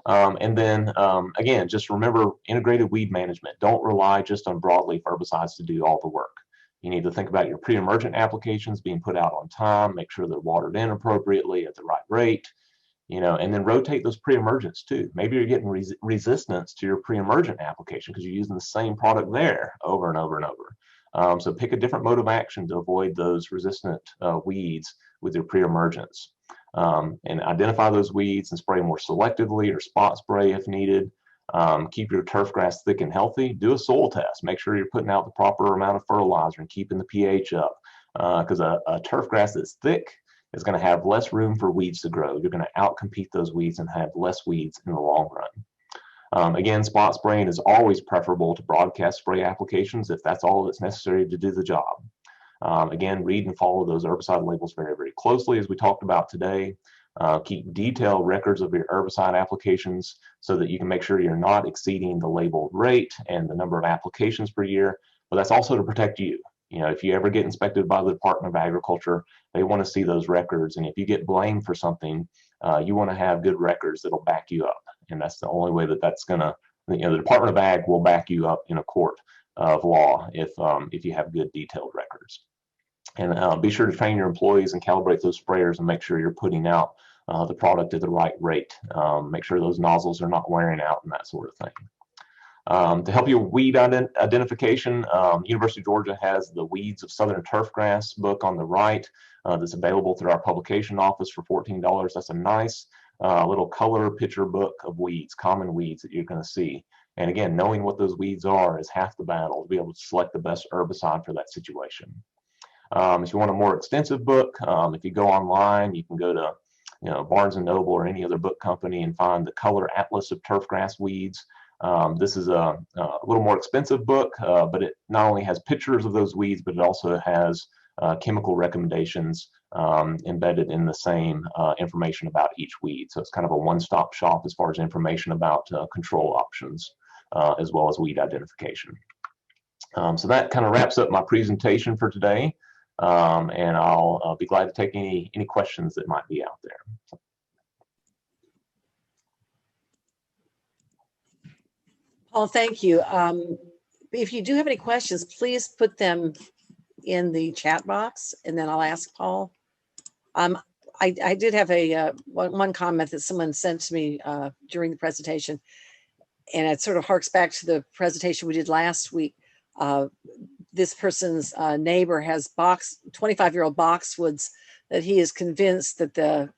And then again, just remember integrated weed management. Don't rely just on broadleaf herbicides to do all the work. You need to think about your pre-emergent applications being put out on time, make sure they're watered in appropriately at the right rate, and then rotate those pre-emergents too. Maybe you're getting resistance to your pre-emergent application because you're using the same product there over and over and over. So pick a different mode of action to avoid those resistant weeds with your pre-emergents. And identify those weeds and spray more selectively or spot spray if needed. Keep your turf grass thick and healthy. Do a soil test. Make sure you're putting out the proper amount of fertilizer and keeping the pH up. Because a turf grass that's thick is going to have less room for weeds to grow. You're going to outcompete those weeds and have less weeds in the long run. Again, spot spraying is always preferable to broadcast spray applications if that's all that's necessary to do the job. Again, read and follow those herbicide labels very, very closely as we talked about today. Keep detailed records of your herbicide applications so that you can make sure you're not exceeding the labeled rate and the number of applications per year, but that's also to protect you. If you ever get inspected by the Department of Agriculture, they want to see those records. And if you get blamed for something, you want to have good records that'll back you up. And that's the only way that's going to, the Department of Ag will back you up in a court of law if you have good detailed records. And be sure to train your employees and calibrate those sprayers and make sure you're putting out the product at the right rate. Make sure those nozzles are not wearing out and that sort of thing. To help you with weed identification, University of Georgia has the Weeds of Southern Turfgrass book on the right that's available through our publication office for $14. That's a nice little color picture book of weeds, common weeds that you're going to see. And again, knowing what those weeds are is half the battle to be able to select the best herbicide for that situation. If you want a more extensive book, if you go online, you can go to Barnes & Noble or any other book company and find the Color Atlas of Turfgrass Weeds. This is a little more expensive book, but it not only has pictures of those weeds, but it also has chemical recommendations embedded in the same information about each weed. So it's kind of a one-stop shop as far as information about control options, as well as weed identification. So that kind of wraps up my presentation for today. And I'll be glad to take any questions that might be out there. Paul, thank you. If you do have any questions, please put them in the chat box, and then I'll ask Paul. I did have one comment that someone sent to me during the presentation, and it sort of harks back to the presentation we did last week. This person's neighbor has 25-year-old boxwoods that he is convinced that the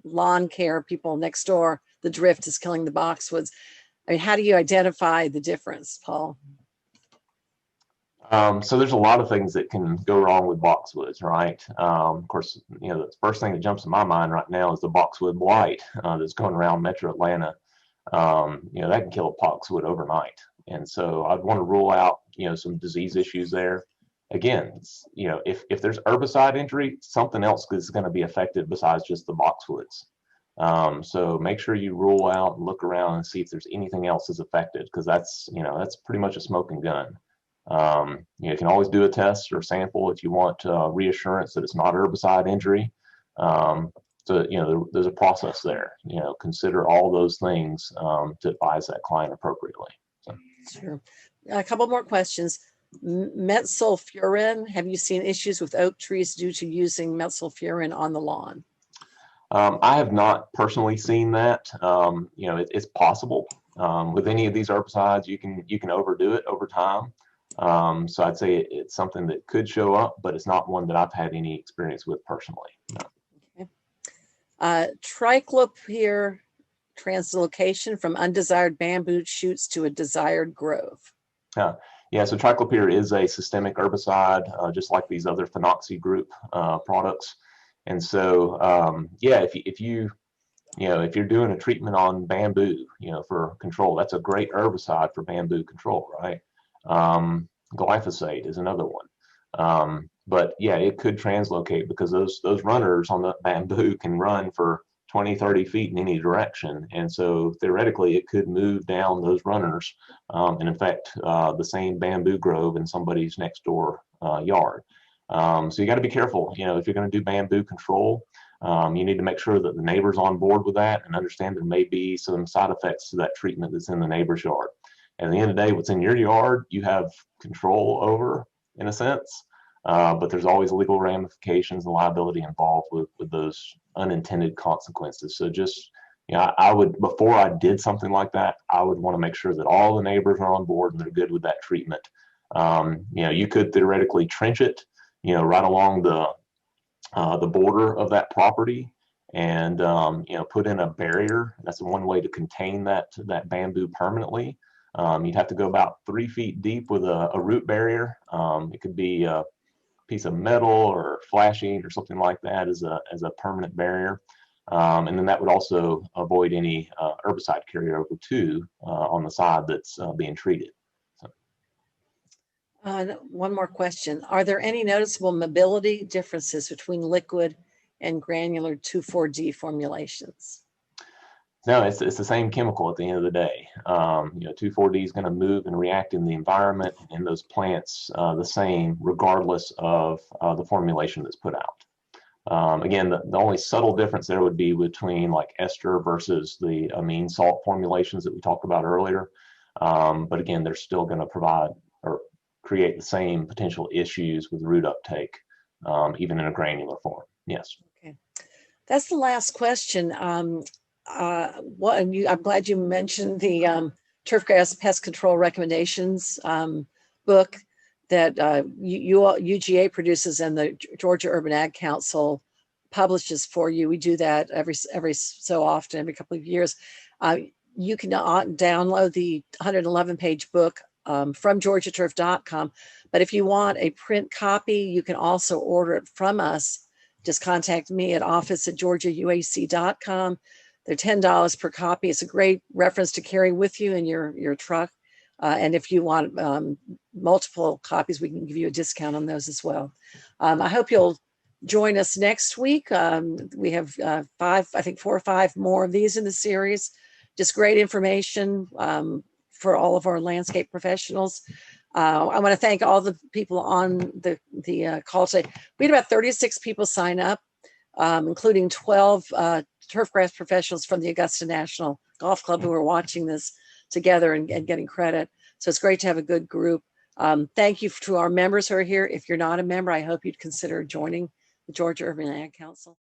lawn care people next door, the drift is killing the boxwoods. I mean, how do you identify the difference, Paul? So there's a lot of things that can go wrong with boxwoods, right? Of course, the first thing that jumps in my mind right now is the boxwood blight that's going around Metro Atlanta. That can kill a boxwood overnight. And so I'd want to rule out, some disease issues there. Again, if there's herbicide injury, something else is going to be affected besides just the boxwoods. So make sure you rule out and look around and see if there's anything else that's affected, because that's pretty much a smoking gun. You can always do a test or sample if you want reassurance that it's not herbicide injury. So there's a process there. Consider all those things to advise that client appropriately. So. Sure. A couple more questions. Metsulfurin. Have you seen issues with oak trees due to using metsulfurin on the lawn? I have not personally seen that. It's possible with any of these herbicides. You can overdo it over time. So I'd say it's something that could show up, but it's not one that I've had any experience with personally. No. Okay. Triclopyr translocation from undesired bamboo shoots to a desired grove. Yeah, so triclopyr is a systemic herbicide, just like these other phenoxy group products. And so, yeah, if you're doing a treatment on bamboo, for control, that's a great herbicide for bamboo control, right? Glyphosate is another one. But yeah, it could translocate because those runners on the bamboo can run for 20, 30 feet in any direction. And so theoretically, it could move down those runners and affect the same bamboo grove in somebody's next door yard. So you got to be careful, if you're going to do bamboo control. You need to make sure that the neighbor's on board with that and understand there may be some side effects to that treatment that's in the neighbor's yard. At the end of the day, what's in your yard, you have control over, in a sense, but there's always legal ramifications and liability involved with those unintended consequences. So just, I would, before I did something like that, I would want to make sure that all the neighbors are on board and they're good with that treatment. You could theoretically trench it, right along the border of that property and, put in a barrier. That's one way to contain that bamboo permanently. You'd have to go about 3 feet deep with a root barrier. It could be a piece of metal or flashing or something like that as a permanent barrier. And then that would also avoid any herbicide carryover too on the side that's being treated. So. One more question. Are there any noticeable mobility differences between liquid and granular 2,4-D formulations? No, it's the same chemical at the end of the day. 2,4-D is going to move and react in the environment and in those plants the same, regardless of the formulation that's put out. Again, the only subtle difference there would be between like ester versus the amine salt formulations that we talked about earlier. But again, they're still going to provide or create the same potential issues with root uptake, even in a granular form. Yes. Okay, that's the last question. I'm glad you mentioned the turfgrass pest control recommendations book that UGA produces and the Georgia Urban Ag Council publishes for you. We do that every so often, every couple of years. You can download the 111-page book from georgiaturf.com. But if you want a print copy, you can also order it from us. Just contact me at office@georgiauac.com. They're $10 per copy. It's a great reference to carry with you in your truck. And if you want multiple copies, we can give you a discount on those as well. I hope you'll join us next week. We have 4 or 5 more of these in the series. Just great information for all of our landscape professionals. I want to thank all the people on the call today. We had about 36 people sign up, including 12 turfgrass professionals from the Augusta National Golf Club who are watching this together and getting credit. So it's great to have a good group. Thank you to our members who are here. If you're not a member, I hope you'd consider joining the Georgia Urban Ag Council.